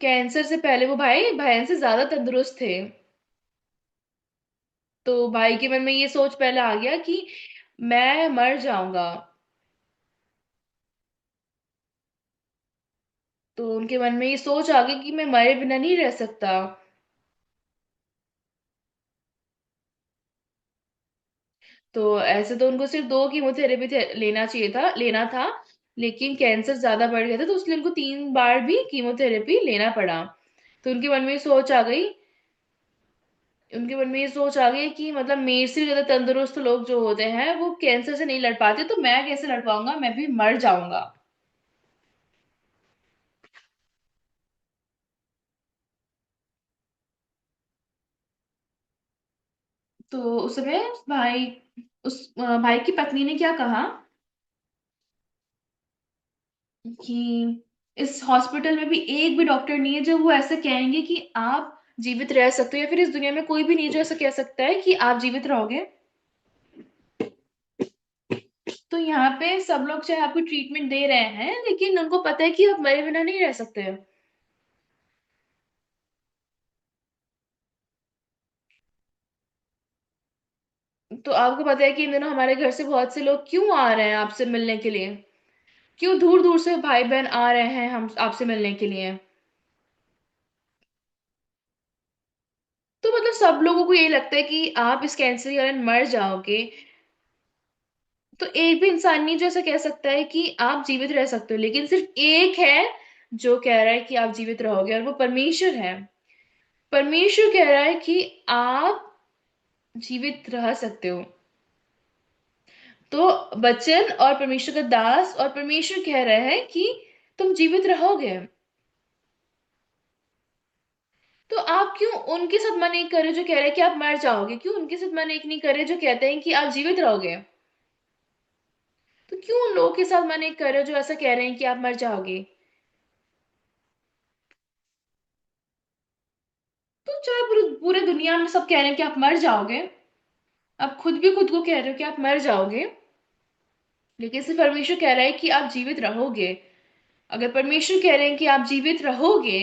कैंसर से पहले वो भाई बहन से ज्यादा तंदुरुस्त थे। तो भाई के मन में ये सोच पहले आ गया कि मैं मर जाऊंगा। तो उनके मन में ये सोच आ गई कि मैं मरे बिना नहीं रह सकता। तो ऐसे तो उनको सिर्फ 2 कीमोथेरेपी लेना था। लेकिन कैंसर ज्यादा बढ़ गया था, तो इसलिए उनको 3 बार भी कीमोथेरेपी लेना पड़ा। तो उनके मन में ये सोच आ गई कि मतलब मेरे से ज्यादा तंदुरुस्त लोग जो होते हैं वो कैंसर से नहीं लड़ पाते, तो मैं कैसे लड़ पाऊंगा, मैं भी मर जाऊंगा। तो उस समय भाई की पत्नी ने क्या कहा कि इस हॉस्पिटल में भी एक भी डॉक्टर नहीं है जो वो ऐसा कहेंगे कि आप जीवित रह सकते हो, या फिर इस दुनिया में कोई भी नहीं जो ऐसा कह सकता है कि आप जीवित रहोगे। तो यहाँ पे सब लोग चाहे आपको ट्रीटमेंट दे रहे हैं, लेकिन उनको पता है कि आप मरे बिना नहीं रह सकते। तो आपको पता है कि इन दिनों हमारे घर से बहुत से लोग क्यों आ रहे हैं आपसे मिलने के लिए, क्यों दूर दूर से भाई बहन आ रहे हैं हम आपसे मिलने के लिए। तो मतलब सब लोगों को ये लगता है कि आप इस कैंसर के कारण मर जाओगे। तो एक भी इंसान नहीं जो ऐसा कह सकता है कि आप जीवित रह सकते हो, लेकिन सिर्फ एक है जो कह रहा है कि आप जीवित रहोगे, और वो परमेश्वर है। परमेश्वर कह रहा है कि आप जीवित रह सकते हो। तो वचन और परमेश्वर का दास और परमेश्वर कह रहे हैं कि तुम जीवित रहोगे। तो आप क्यों उनके साथ मन एक कर रहे हो जो कह रहे हैं कि आप मर जाओगे? क्यों उनके साथ मन एक नहीं कर रहे जो कहते हैं कि आप जीवित रहोगे? तो क्यों उन लोगों के साथ मन एक कर रहे हो जो ऐसा कह रहे हैं कि आप मर जाओगे? तो चाहे पूरी पूरे दुनिया में सब कह रहे हैं कि आप मर जाओगे, आप खुद भी खुद को कह रहे हो कि आप मर जाओगे, लेकिन सिर्फ परमेश्वर कह रहा है कि आप जीवित रहोगे। अगर परमेश्वर कह रहे हैं कि आप जीवित रहोगे,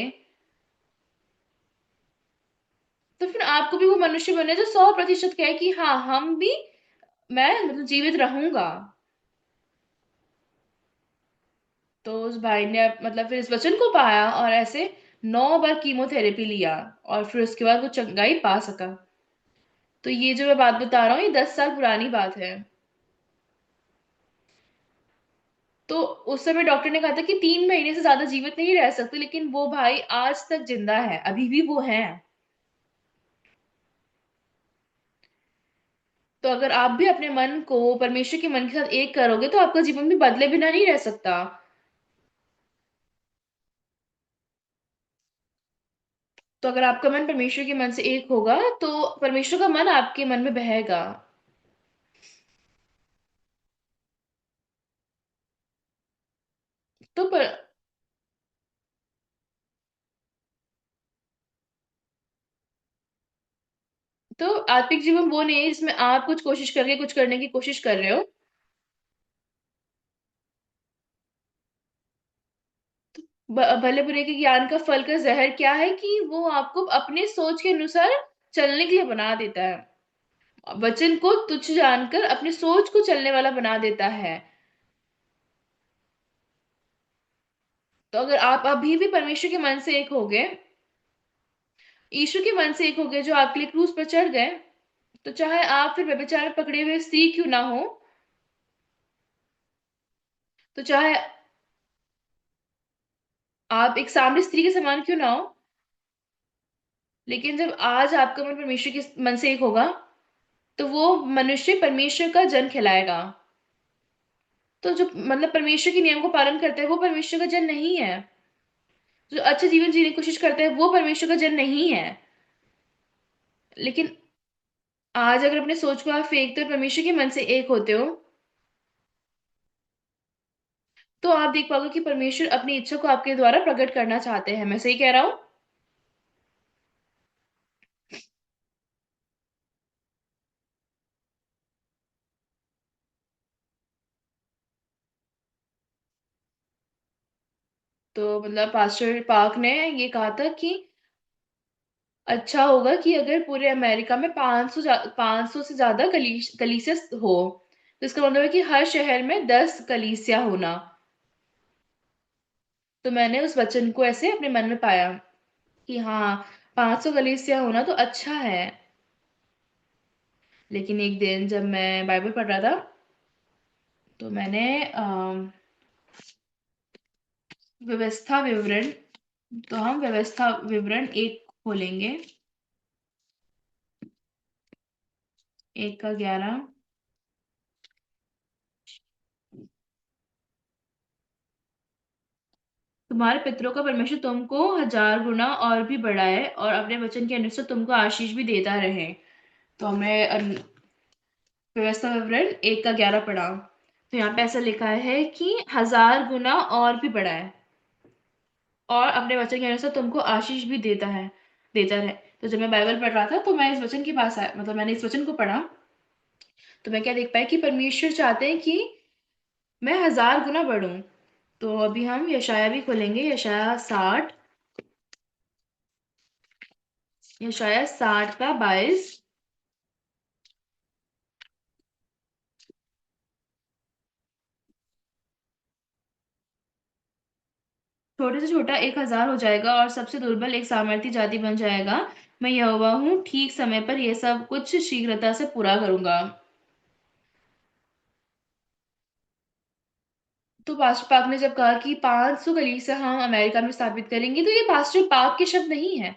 तो फिर आपको भी वो मनुष्य बने जो 100% कहे कि हाँ हम भी, मैं मतलब जीवित रहूंगा। तो उस भाई ने मतलब फिर इस वचन को पाया और ऐसे 9 बार कीमोथेरेपी लिया और फिर उसके बाद वो चंगाई पा सका। तो ये जो मैं बात बता रहा हूँ ये 10 साल पुरानी बात है। तो उस समय डॉक्टर ने कहा था कि 3 महीने से ज्यादा जीवित नहीं रह सकते, लेकिन वो भाई आज तक जिंदा है, अभी भी वो है। तो अगर आप भी अपने मन को परमेश्वर के मन के साथ एक करोगे तो आपका जीवन भी बदले बिना नहीं रह सकता। तो अगर आपका मन परमेश्वर के मन से एक होगा तो परमेश्वर का मन आपके मन में बहेगा। तो पर, तो आत्मिक जीवन वो नहीं है जिसमें आप कुछ कोशिश करके कुछ करने की कोशिश कर रहे हो। भले बुरे के ज्ञान का फल का जहर क्या है कि वो आपको अपने सोच के अनुसार चलने के लिए बना देता है। वचन को तुच्छ जानकर अपनी सोच को चलने वाला बना देता है। तो अगर आप अभी भी परमेश्वर के मन से एक हो गए, यीशु के मन से एक हो गए जो आपके लिए क्रूस पर चढ़ गए, तो चाहे आप फिर व्यभिचार में पकड़े हुए स्त्री क्यों ना हो, तो चाहे आप एक सामरी स्त्री के समान क्यों ना हो, लेकिन जब आज आपका मन परमेश्वर के मन से एक होगा तो वो मनुष्य परमेश्वर का जन कहलाएगा। तो जो मतलब परमेश्वर के नियम को पालन करता है वो परमेश्वर का जन नहीं है। जो अच्छा जीवन जीने की कोशिश करता है वो परमेश्वर का जन नहीं है। लेकिन आज अगर अपने सोच को आप फेंकते हो परमेश्वर के मन से एक होते हो, तो आप देख पाओगे कि परमेश्वर अपनी इच्छा को आपके द्वारा प्रकट करना चाहते हैं। मैं सही कह रहा हूँ? तो मतलब पास्टर पार्क ने ये कहा था कि अच्छा होगा कि अगर पूरे अमेरिका में 500 से ज्यादा कलीसिया हो। तो इसका मतलब है कि हर शहर में 10 कलीसिया होना। तो मैंने उस वचन को ऐसे अपने मन में पाया कि हाँ, 500 कलीसिया होना तो अच्छा है। लेकिन एक दिन जब मैं बाइबल पढ़ रहा था तो मैंने व्यवस्था विवरण, तो हम व्यवस्था विवरण एक खोलेंगे, 1 का 11। तुम्हारे पितरों का परमेश्वर तुमको 1000 गुना और भी बढ़ाए और अपने वचन के अनुसार तुमको आशीष भी देता रहे। तो हमने व्यवस्था विवरण 1 का 11 पढ़ा। तो यहाँ पे ऐसा लिखा है कि 1000 गुना और भी बढ़ाए और अपने वचन के अनुसार तुमको आशीष भी देता रहे। तो जब मैं बाइबल पढ़ रहा था तो मैं इस वचन के पास आया, मतलब मैंने इस वचन को पढ़ा। तो मैं क्या देख पाई कि परमेश्वर चाहते हैं कि मैं 1000 गुना बढ़ूं। तो अभी हम यशाया भी खोलेंगे, यशाया 60 का 22। छोटे से छोटा 1000 हो जाएगा और सबसे दुर्बल एक सामर्थी जाति बन जाएगा। मैं यहोवा हूँ, ठीक समय पर यह सब कुछ शीघ्रता से पूरा करूंगा। तो पास्टर पाक ने जब कहा कि 500 कलीसिया हम अमेरिका में स्थापित करेंगे, तो ये पास्टर पाक के शब्द नहीं है।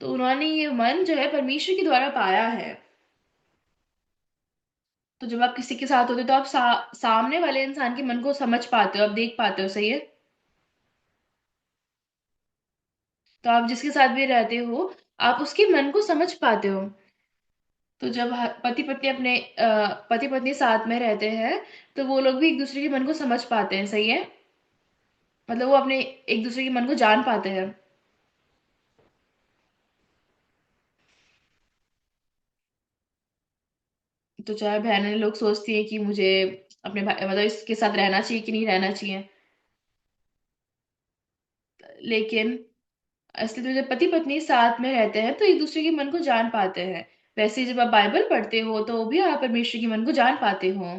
तो उन्होंने ये मन जो है परमेश्वर के द्वारा पाया है। तो जब आप किसी के साथ होते हो तो आप सामने वाले इंसान के मन को समझ पाते हो, आप देख पाते हो, सही है। तो आप जिसके साथ भी रहते हो आप उसके मन को समझ पाते हो। तो जब पति पत्नी अपने पति पत्नी साथ में रहते हैं तो वो लोग भी एक दूसरे के मन को समझ पाते हैं, सही है। मतलब वो अपने एक दूसरे के मन को जान पाते हैं। तो चाहे बहनें लोग सोचती हैं कि मुझे अपने भाई मतलब इसके साथ रहना चाहिए कि नहीं रहना चाहिए, लेकिन असली तो जब पति पत्नी साथ में रहते हैं तो एक दूसरे के मन को जान पाते हैं। वैसे ही जब आप बाइबल पढ़ते हो तो भी आप परमेश्वर के मन को जान पाते हो।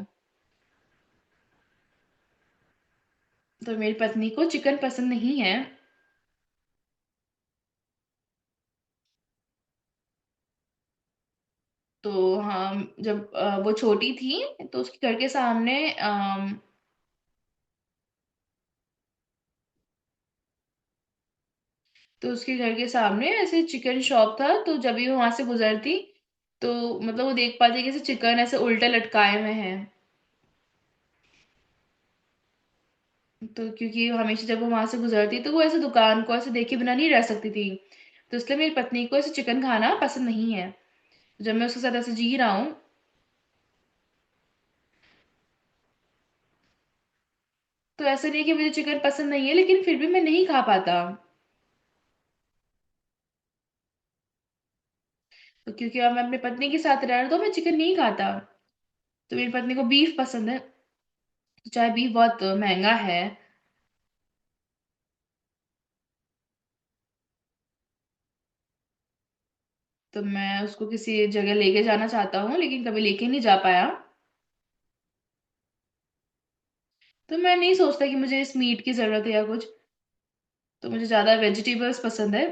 तो मेरी पत्नी को चिकन पसंद नहीं है। तो हम जब वो छोटी थी तो उसके घर के सामने तो उसके घर के सामने ऐसे चिकन शॉप था, तो जब भी वो वहां से गुजरती तो मतलब वो देख पाती कि ऐसे चिकन ऐसे उल्टे लटकाए हुए हैं। तो क्योंकि हमेशा जब वो वहां से गुजरती तो वो ऐसे दुकान को ऐसे देखे बिना नहीं रह सकती थी। तो इसलिए मेरी पत्नी को ऐसे चिकन खाना पसंद नहीं है। जब मैं उसके साथ ऐसे जी रहा हूँ, तो ऐसा नहीं है कि मुझे चिकन पसंद नहीं है, लेकिन फिर भी मैं नहीं खा पाता। तो क्योंकि अब मैं अपनी पत्नी के साथ रह रहा हूं तो मैं चिकन नहीं खाता। तो मेरी पत्नी को बीफ पसंद है। तो चाहे बीफ बहुत महंगा है। तो मैं उसको किसी जगह लेके जाना चाहता हूँ लेकिन कभी लेके नहीं जा पाया। तो मैं नहीं सोचता कि मुझे इस मीट की जरूरत है या कुछ। तो मुझे ज्यादा वेजिटेबल्स पसंद है।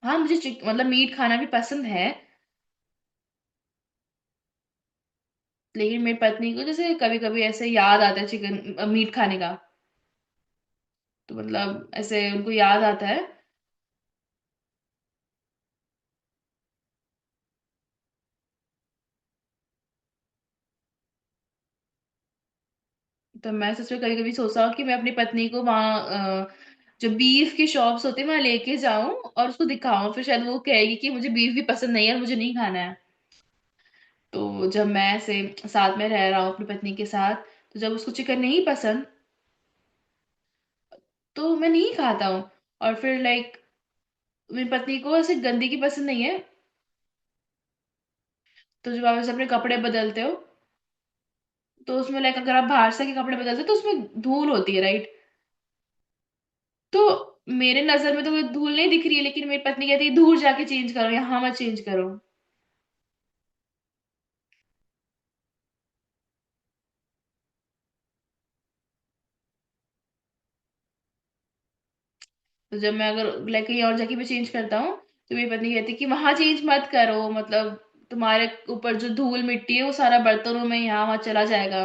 हाँ, मुझे मतलब मीट खाना भी पसंद है। लेकिन मेरी पत्नी को जैसे कभी कभी ऐसे याद आता है चिकन मीट खाने का। तो मतलब ऐसे उनको याद आता है। तो मैं सच में कभी कभी सोचता हूँ कि मैं अपनी पत्नी को वहाँ जो बीफ की शॉप्स होती है वहां लेके जाऊं और उसको दिखाऊं, फिर शायद वो कहेगी कि मुझे बीफ भी पसंद नहीं है और मुझे नहीं खाना है। तो जब मैं ऐसे साथ में रह रहा हूँ अपनी पत्नी के साथ, तो जब उसको चिकन नहीं पसंद तो मैं नहीं खाता हूँ। और फिर लाइक मेरी पत्नी को ऐसे गंदगी पसंद नहीं है। तो जब आप ऐसे अपने कपड़े बदलते हो तो उसमें लाइक अगर आप बाहर से के कपड़े बदलते हो तो उसमें धूल होती है, राइट। तो मेरे नजर में तो कोई धूल नहीं दिख रही है, लेकिन मेरी पत्नी कहती है दूर जाके चेंज करो, यहाँ मत चेंज करो। तो जब मैं अगर लाइक कहीं और जाके भी चेंज करता हूँ तो मेरी पत्नी कहती है कि वहां चेंज मत करो, मतलब तुम्हारे ऊपर जो धूल मिट्टी है वो सारा बर्तनों में यहाँ वहां चला जाएगा।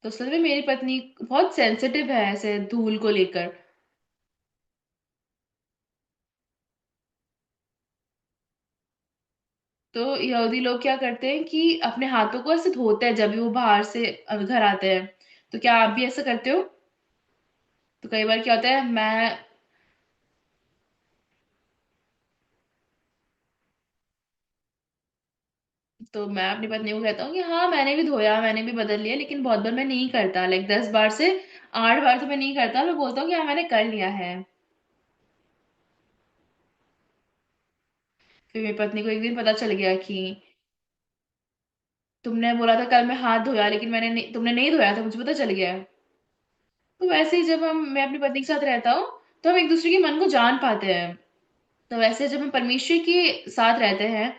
तो असल में मेरी पत्नी बहुत सेंसिटिव है ऐसे धूल को लेकर। तो यहूदी लोग क्या करते हैं कि अपने हाथों को ऐसे धोते हैं जब भी वो बाहर से घर आते हैं। तो क्या आप भी ऐसा करते हो? तो कई बार क्या होता है, मैं तो मैं अपनी पत्नी को कहता हूँ कि हाँ मैंने भी धोया, मैंने भी बदल लिया, लेकिन बहुत बार मैं नहीं करता, लाइक 10 बार से 8 बार तो मैं नहीं करता, मैं बोलता हूँ कि हाँ मैंने कर लिया है। फिर मेरी पत्नी को एक दिन पता चल गया कि तुमने बोला था कल मैं हाथ धोया, लेकिन तुमने नहीं धोया था, मुझे पता चल गया है। तो वैसे ही जब हम मैं अपनी पत्नी के साथ रहता हूँ तो हम एक दूसरे के मन को जान पाते हैं। तो वैसे जब हम परमेश्वर के साथ रहते हैं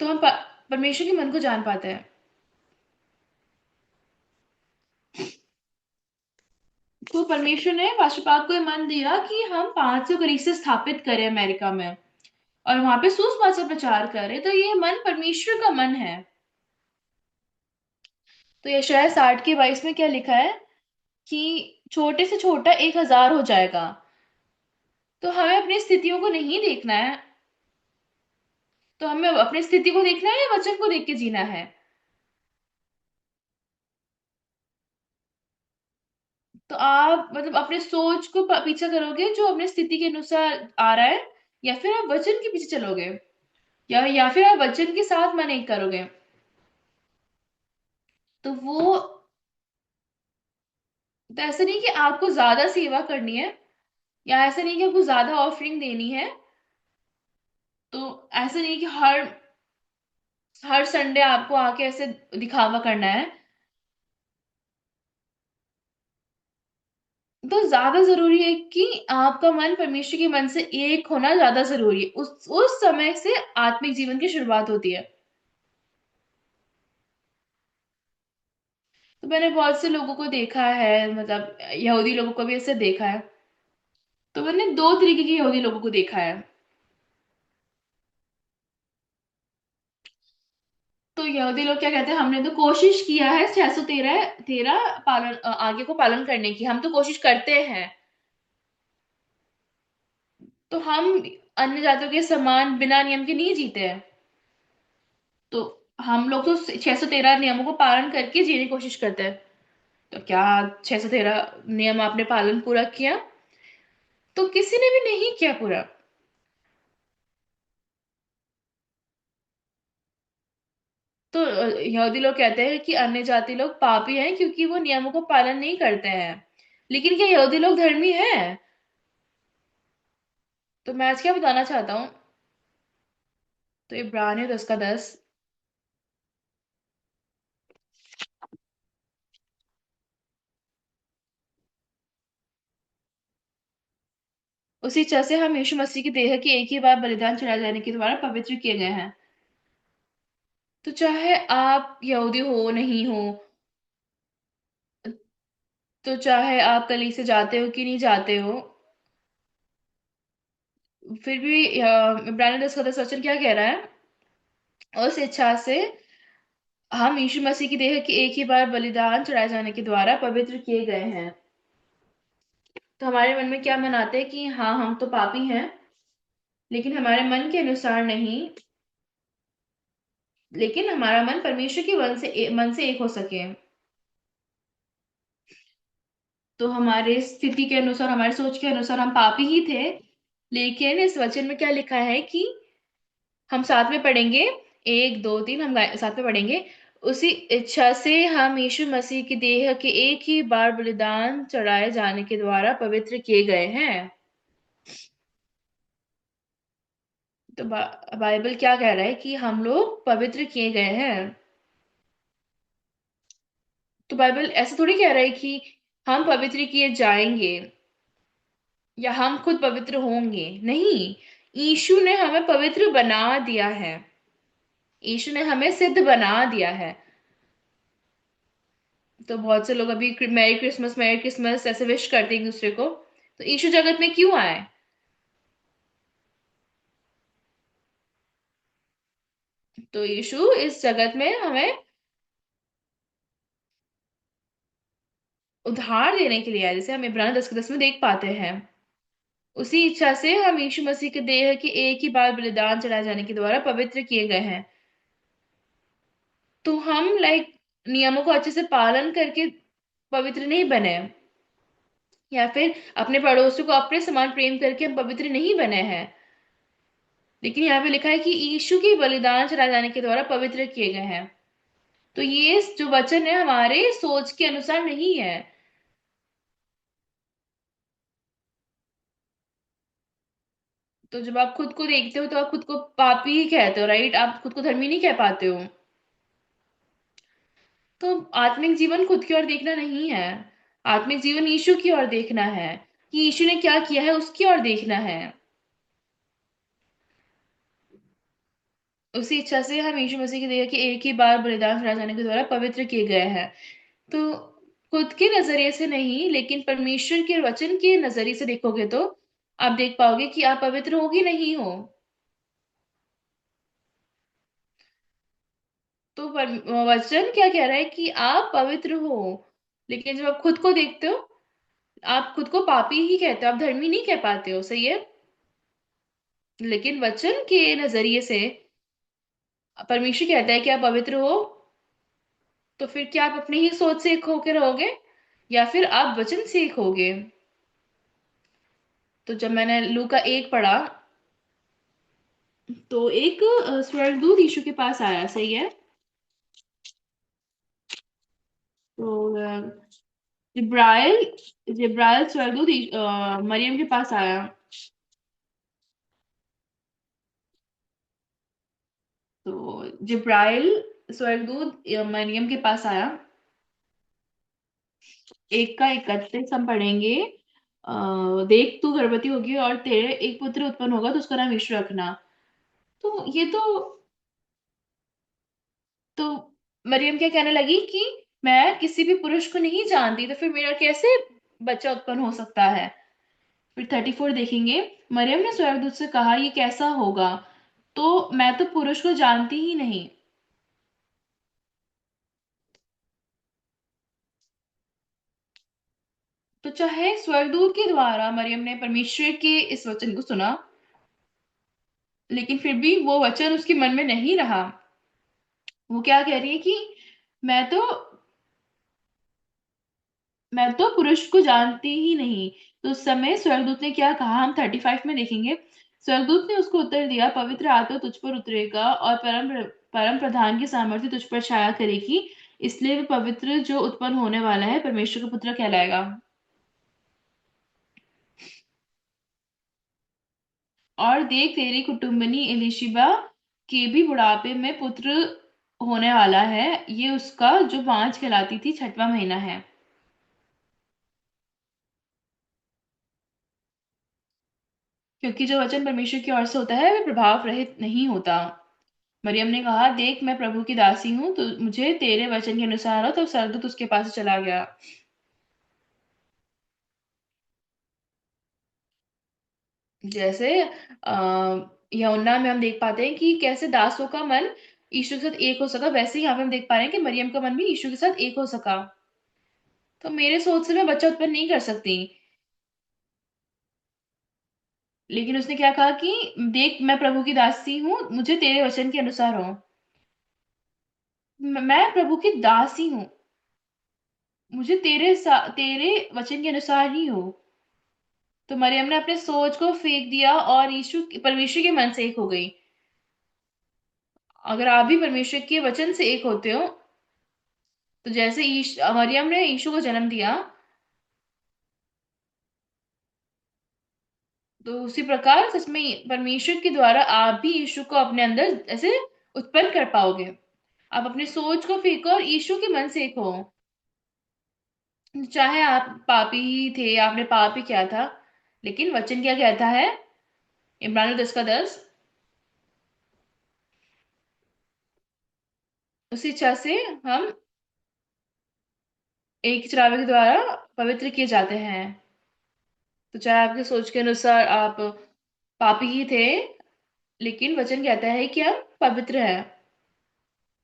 तो हम परमेश्वर के मन को जान पाते हैं। तो परमेश्वर ने पाशुपात को ये मन दिया कि हम 500 कलीसिया स्थापित करें अमेरिका में और वहां पे सुसमाचार प्रचार करें। तो ये मन परमेश्वर का मन है। तो यशायाह 60 के 22 में क्या लिखा है? कि छोटे से छोटा 1,000 हो जाएगा। तो हमें अपनी स्थितियों को नहीं देखना है। तो हमें अपनी स्थिति को देखना है या वचन को देख के जीना है? तो आप मतलब अपने सोच को पीछा करोगे जो अपनी स्थिति के अनुसार आ रहा है, या फिर आप वचन के पीछे चलोगे, या फिर आप वचन के साथ मन एक करोगे? तो वो, तो ऐसा नहीं कि आपको ज्यादा सेवा करनी है, या ऐसा नहीं कि आपको ज्यादा ऑफरिंग देनी है। तो ऐसा नहीं कि हर हर संडे आपको आके ऐसे दिखावा करना है। तो ज्यादा जरूरी है कि आपका मन परमेश्वर के मन से एक होना ज्यादा जरूरी है। उस समय से आत्मिक जीवन की शुरुआत होती है। तो मैंने बहुत से लोगों को देखा है, मतलब यहूदी लोगों को भी ऐसे देखा है। तो मैंने दो तरीके के यहूदी लोगों को देखा है। तो यहूदी लोग क्या कहते हैं, हमने तो कोशिश किया है 613 तेरह पालन आगे को पालन करने की, हम तो कोशिश करते हैं। तो हम अन्य जातियों के समान बिना नियम के नहीं जीते हैं। तो हम लोग तो 613 नियमों को पालन करके जीने की कोशिश करते हैं। तो क्या 613 नियम आपने पालन पूरा किया? तो किसी ने भी नहीं किया पूरा। तो यहूदी लोग कहते हैं कि अन्य जाति लोग पापी हैं क्योंकि वो नियमों को पालन नहीं करते हैं। लेकिन क्या यहूदी लोग धर्मी हैं? तो मैं आज क्या बताना चाहता हूँ। तो इब्रानियों 10 का 10, उसी इच्छा से हम यीशु मसीह की देह के एक ही बार बलिदान चढ़ाए जाने के द्वारा पवित्र किए गए हैं। तो चाहे आप यहूदी हो नहीं हो, तो चाहे आप कलीसिया से जाते हो कि नहीं जाते हो, फिर भी इब्रानियों 10 का 10 वचन क्या कह रहा है? उस इच्छा से हम यीशु मसीह की देह के एक ही बार बलिदान चढ़ाए जाने के द्वारा पवित्र किए गए हैं। तो हमारे मन में क्या मन आते हैं कि हाँ हम तो पापी हैं, लेकिन हमारे मन के अनुसार नहीं, लेकिन हमारा मन परमेश्वर के मन से एक हो सके। तो हमारे स्थिति के अनुसार, हमारी सोच के अनुसार हम पापी ही थे। लेकिन इस वचन में क्या लिखा है कि हम साथ में पढ़ेंगे, 1 2 3, हम साथ में पढ़ेंगे। उसी इच्छा से हम यीशु मसीह की देह के एक ही बार बलिदान चढ़ाए जाने के द्वारा पवित्र किए गए हैं। तो बाइबल क्या कह रहा है कि हम लोग पवित्र किए गए हैं। तो बाइबल ऐसा थोड़ी कह रहा है कि हम पवित्र किए जाएंगे या हम खुद पवित्र होंगे। नहीं, यीशु ने हमें पवित्र बना दिया है। यीशु ने हमें सिद्ध बना दिया है। तो बहुत से लोग अभी मैरी क्रिसमस ऐसे विश करते हैं एक दूसरे को। तो यीशु जगत में क्यों आए? तो यीशु इस जगत में हमें उद्धार देने के लिए आए, जैसे हम इब्रानियों 10 के 10 में देख पाते हैं। उसी इच्छा से हम यीशु मसीह के देह के एक ही बार बलिदान चढ़ाए जाने के द्वारा पवित्र किए गए हैं। तो हम नियमों को अच्छे से पालन करके पवित्र नहीं बने, या फिर अपने पड़ोसियों को अपने समान प्रेम करके हम पवित्र नहीं बने हैं। लेकिन यहाँ पे लिखा है कि यीशु के बलिदान चढ़ाए जाने के द्वारा पवित्र किए गए हैं। तो ये जो वचन है हमारे सोच के अनुसार नहीं है। तो जब आप खुद को देखते हो तो आप खुद को पापी ही कहते हो, राइट? आप खुद को धर्मी नहीं कह पाते हो। तो आत्मिक जीवन खुद की ओर देखना नहीं है। आत्मिक जीवन यीशु की ओर देखना है, कि यीशु ने क्या किया है उसकी ओर देखना है। उसी इच्छा से हम यीशु मसीह की देह के एक ही बार बलिदान चढ़ाए जाने के द्वारा पवित्र किए गए हैं। तो खुद के नजरिए से नहीं, लेकिन परमेश्वर के वचन के नजरिए से देखोगे तो आप देख पाओगे कि आप पवित्र हो कि नहीं हो। तो वचन क्या कह रहा है कि आप पवित्र हो। लेकिन जब आप खुद को देखते हो, आप खुद को पापी ही कहते हो, आप धर्मी नहीं कह पाते हो, सही है। लेकिन वचन के नजरिए से परमेश्वर कहता है कि आप पवित्र हो, तो फिर क्या आप अपनी ही सोच से खो के रहोगे, या फिर आप वचन से खोगे? तो जब मैंने लू का 1 पढ़ा, तो एक स्वर्गदूत यीशु के पास आया, सही है। तो जिब्राइल जिब्राइल स्वर्गदूत मरियम के पास आया। तो जिब्राइल स्वर्गदूत मरियम के पास आया। 1 का 31 हम पढ़ेंगे। देख, तू गर्भवती होगी और तेरे एक पुत्र उत्पन्न होगा, तो उसका नाम यीशु रखना। तो ये तो मरियम क्या कहने लगी कि मैं किसी भी पुरुष को नहीं जानती, तो फिर मेरा कैसे बच्चा उत्पन्न हो सकता है? फिर 34 देखेंगे। मरियम ने स्वर्गदूत से कहा, ये कैसा होगा, तो मैं तो पुरुष को जानती ही नहीं। तो चाहे स्वर्गदूत के द्वारा मरियम ने परमेश्वर के इस वचन को सुना, लेकिन फिर भी वो वचन उसके मन में नहीं रहा। वो क्या कह रही है कि मैं तो मैं तो पुरुष को जानती ही नहीं। तो उस समय स्वर्गदूत ने क्या कहा, हम 35 में देखेंगे। स्वर्गदूत ने उसको उत्तर दिया, पवित्र आत्मा तुझ पर उतरेगा और परम परम प्रधान की सामर्थ्य तुझ पर छाया करेगी, इसलिए वह पवित्र जो उत्पन्न होने वाला है परमेश्वर का पुत्र कहलाएगा। और देख, तेरी कुटुंबनी एलिशिबा के भी बुढ़ापे में पुत्र होने वाला है, ये उसका जो 5 कहलाती थी 6वां महीना है। क्योंकि जो वचन परमेश्वर की ओर से होता है वह प्रभाव रहित नहीं होता। मरियम ने कहा, देख, मैं प्रभु की दासी हूँ, तो मुझे तेरे वचन के अनुसार हो। तो स्वर्गदूत उसके पास से चला गया। जैसे यूहन्ना में हम देख पाते हैं कि कैसे दासों का मन यीशु के साथ एक हो सका, वैसे ही यहाँ पे हम देख पा रहे हैं कि मरियम का मन भी यीशु के साथ एक हो सका। तो मेरे सोच से मैं बच्चा उत्पन्न नहीं कर सकती। लेकिन उसने क्या कहा कि देख, मैं प्रभु की दासी हूँ, मुझे तेरे वचन के अनुसार हो। मैं प्रभु की दासी हूँ, मुझे तेरे वचन के अनुसार ही हो। तो मरियम ने अपने सोच को फेंक दिया और यीशु परमेश्वर के मन से एक हो गई। अगर आप भी परमेश्वर के वचन से एक होते हो, तो जैसे मरियम ने यीशु को जन्म दिया, तो उसी प्रकार सच में परमेश्वर के द्वारा आप भी यीशु को अपने अंदर ऐसे उत्पन्न कर पाओगे। आप अपनी सोच को फेंको और यीशु के मन से एक हो। चाहे आप पापी ही थे, आपने पाप ही किया था, लेकिन वचन क्या कहता है? इब्रानियों 10 का 10। उसी इच्छा से हम एक चरावे के द्वारा पवित्र किए जाते हैं। तो चाहे आपके सोच के अनुसार आप पापी ही थे, लेकिन वचन कहता है कि हम पवित्र हैं।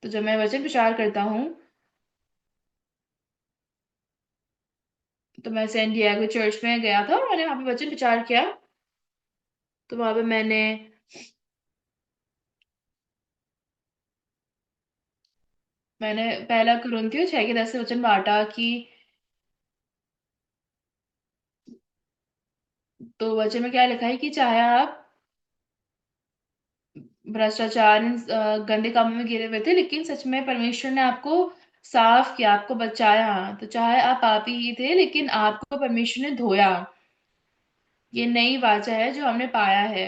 तो जब मैं वचन प्रचार करता हूँ, तो मैं सैन डिएगो चर्च में गया था और मैंने वहां पे वचन प्रचार किया। तो वहां पे मैंने पहला कुरिन्थियों 6 के 10 से वचन बांटा कि तो वचन में क्या लिखा है कि चाहे आप भ्रष्टाचार इन गंदे कामों में गिरे हुए थे, लेकिन सच में परमेश्वर ने आपको साफ किया, आपको बचाया। तो चाहे आप पापी ही थे, लेकिन आपको परमेश्वर ने धोया। ये नई वाचा है जो हमने पाया है।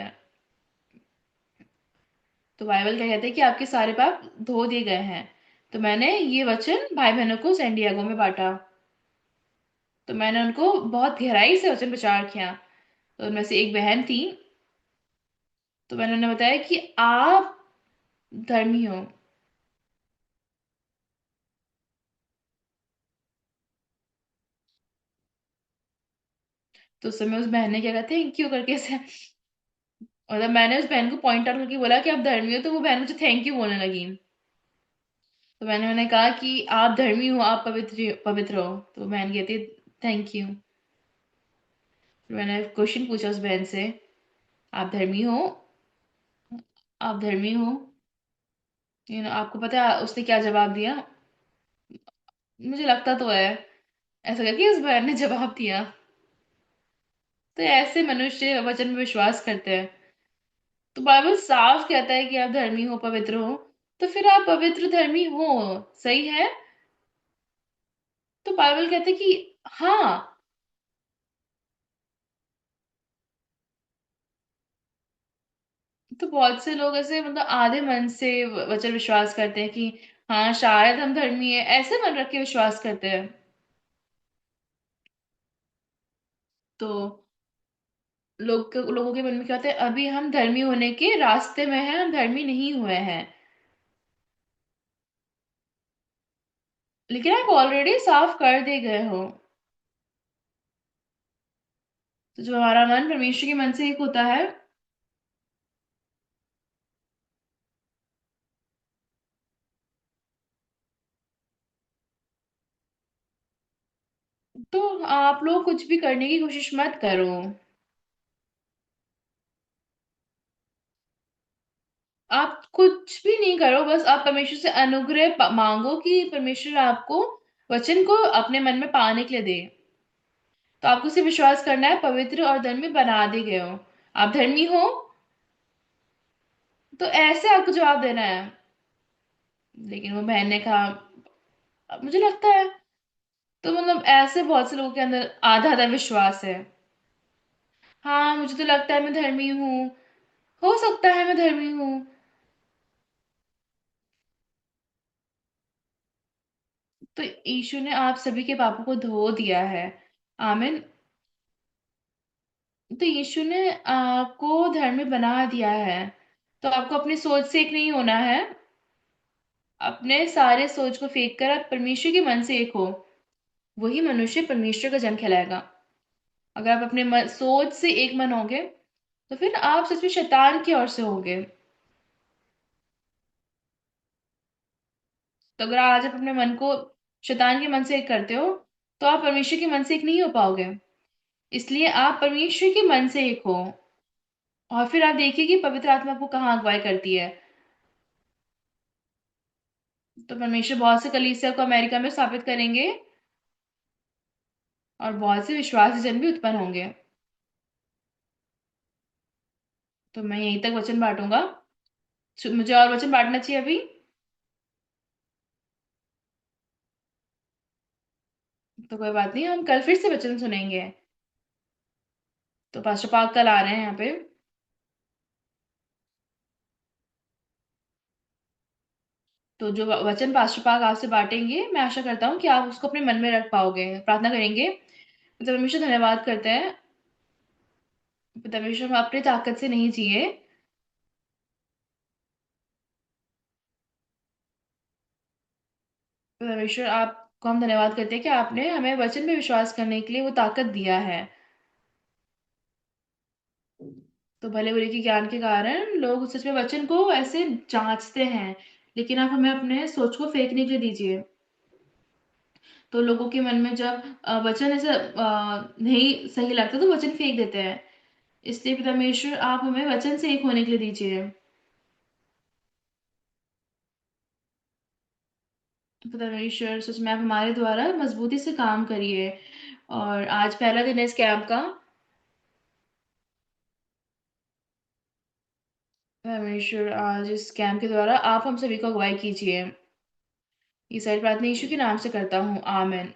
तो बाइबल क्या कहते हैं कि आपके सारे पाप धो दिए गए हैं। तो मैंने ये वचन भाई बहनों को सैन डिएगो में बांटा। तो मैंने उनको बहुत गहराई से वचन प्रचार किया। तो उनमें से एक बहन थी। तो मैंने उन्हें बताया कि आप धर्मी हो। तो उस समय उस बहन ने क्या कहते हैं, थैंक यू करके से, मतलब मैंने उस बहन को पॉइंट आउट करके बोला कि आप धर्मी हो, तो वो बहन मुझे थैंक यू बोलने लगी। तो मैंने उन्हें कहा कि आप धर्मी हो, आप पवित्र पवित्र हो। तो बहन कहती थैंक यू। फिर मैंने क्वेश्चन पूछा उस बहन से, आप धर्मी हो? आप धर्मी हो? आपको पता है उसने क्या जवाब दिया? मुझे लगता तो है, ऐसा करके उस बहन ने जवाब दिया। तो ऐसे मनुष्य वचन में विश्वास करते हैं। तो बाइबल साफ कहता है कि आप धर्मी हो, पवित्र हो। तो फिर आप पवित्र धर्मी हो, सही है। तो बाइबल कहता है कि हाँ। तो बहुत से लोग ऐसे मतलब आधे मन से वचन विश्वास करते हैं कि हाँ शायद हम धर्मी है, ऐसे मन रख के विश्वास करते हैं। तो लोगों के मन में क्या होता है, अभी हम धर्मी होने के रास्ते में हैं, हम धर्मी नहीं हुए हैं। लेकिन आप ऑलरेडी साफ कर दे गए हो। तो जो हमारा मन परमेश्वर के मन से एक होता है, तो आप लोग कुछ भी करने की कोशिश मत करो। आप कुछ भी नहीं करो, बस आप परमेश्वर से अनुग्रह मांगो कि परमेश्वर आपको वचन को अपने मन में पाने के लिए दे। तो आपको सिर्फ विश्वास करना है, पवित्र और धर्मी बना दे गए हो, आप धर्मी हो। तो ऐसे आपको जवाब देना है। लेकिन वो बहन ने कहा, "अब मुझे लगता है।" तो मतलब ऐसे बहुत से लोगों के अंदर आधा आधा विश्वास है। हाँ मुझे तो लगता है मैं धर्मी हूँ, हो सकता है मैं धर्मी हूँ। तो यीशु ने आप सभी के पापों को धो दिया है। आमीन। तो यीशु ने आपको धर्मी बना दिया है। तो आपको अपनी सोच से एक नहीं होना है। अपने सारे सोच को फेंक कर आप परमेश्वर के मन से एक हो। वही मनुष्य परमेश्वर का जन्म कहलाएगा। अगर आप अपने सोच से एक मन होगे, तो फिर आप सच में शैतान की ओर से होगे। तो अगर आज आप अपने मन को शैतान के मन से एक करते हो, तो आप परमेश्वर के मन से एक नहीं हो पाओगे। इसलिए आप परमेश्वर के मन से एक हो। और फिर आप देखिए कि पवित्र आत्मा आपको कहाँ अगुवाई करती है। तो परमेश्वर बहुत से कलीसिया को अमेरिका में स्थापित करेंगे, और बहुत से विश्वासी जन भी उत्पन्न होंगे। तो मैं यहीं तक वचन बांटूंगा। मुझे और वचन बांटना चाहिए अभी? तो कोई बात नहीं, हम कल फिर से वचन सुनेंगे। तो पास्टर पाक कल आ रहे हैं यहाँ पे। तो जो वचन पास्टर पाक आपसे बांटेंगे, मैं आशा करता हूँ कि आप उसको अपने मन में रख पाओगे। प्रार्थना करेंगे। पिता परमेश्वर, धन्यवाद करते हैं। पिता परमेश्वर, हम अपनी ताकत से नहीं जिए। पिता परमेश्वर, आपको हम धन्यवाद करते हैं कि आपने हमें वचन में विश्वास करने के लिए वो ताकत दिया है। तो भले बुरे के ज्ञान के कारण लोग सच में वचन को ऐसे जांचते हैं, लेकिन आप हमें अपने सोच को फेंकने के लिए दीजिए। तो लोगों के मन में जब वचन ऐसे नहीं सही लगता, तो वचन फेंक देते हैं। इसलिए पिता परमेश्वर, आप हमें वचन से एक होने के लिए दीजिए। पिता परमेश्वर, सच में आप हमारे द्वारा मजबूती से काम करिए। और आज पहला दिन है इस कैंप का। परमेश्वर, आज इस कैंप के द्वारा आप हम सभी को अगुवाई कीजिए। ये सारी प्रार्थना यीशु के नाम से करता हूँ, आमीन।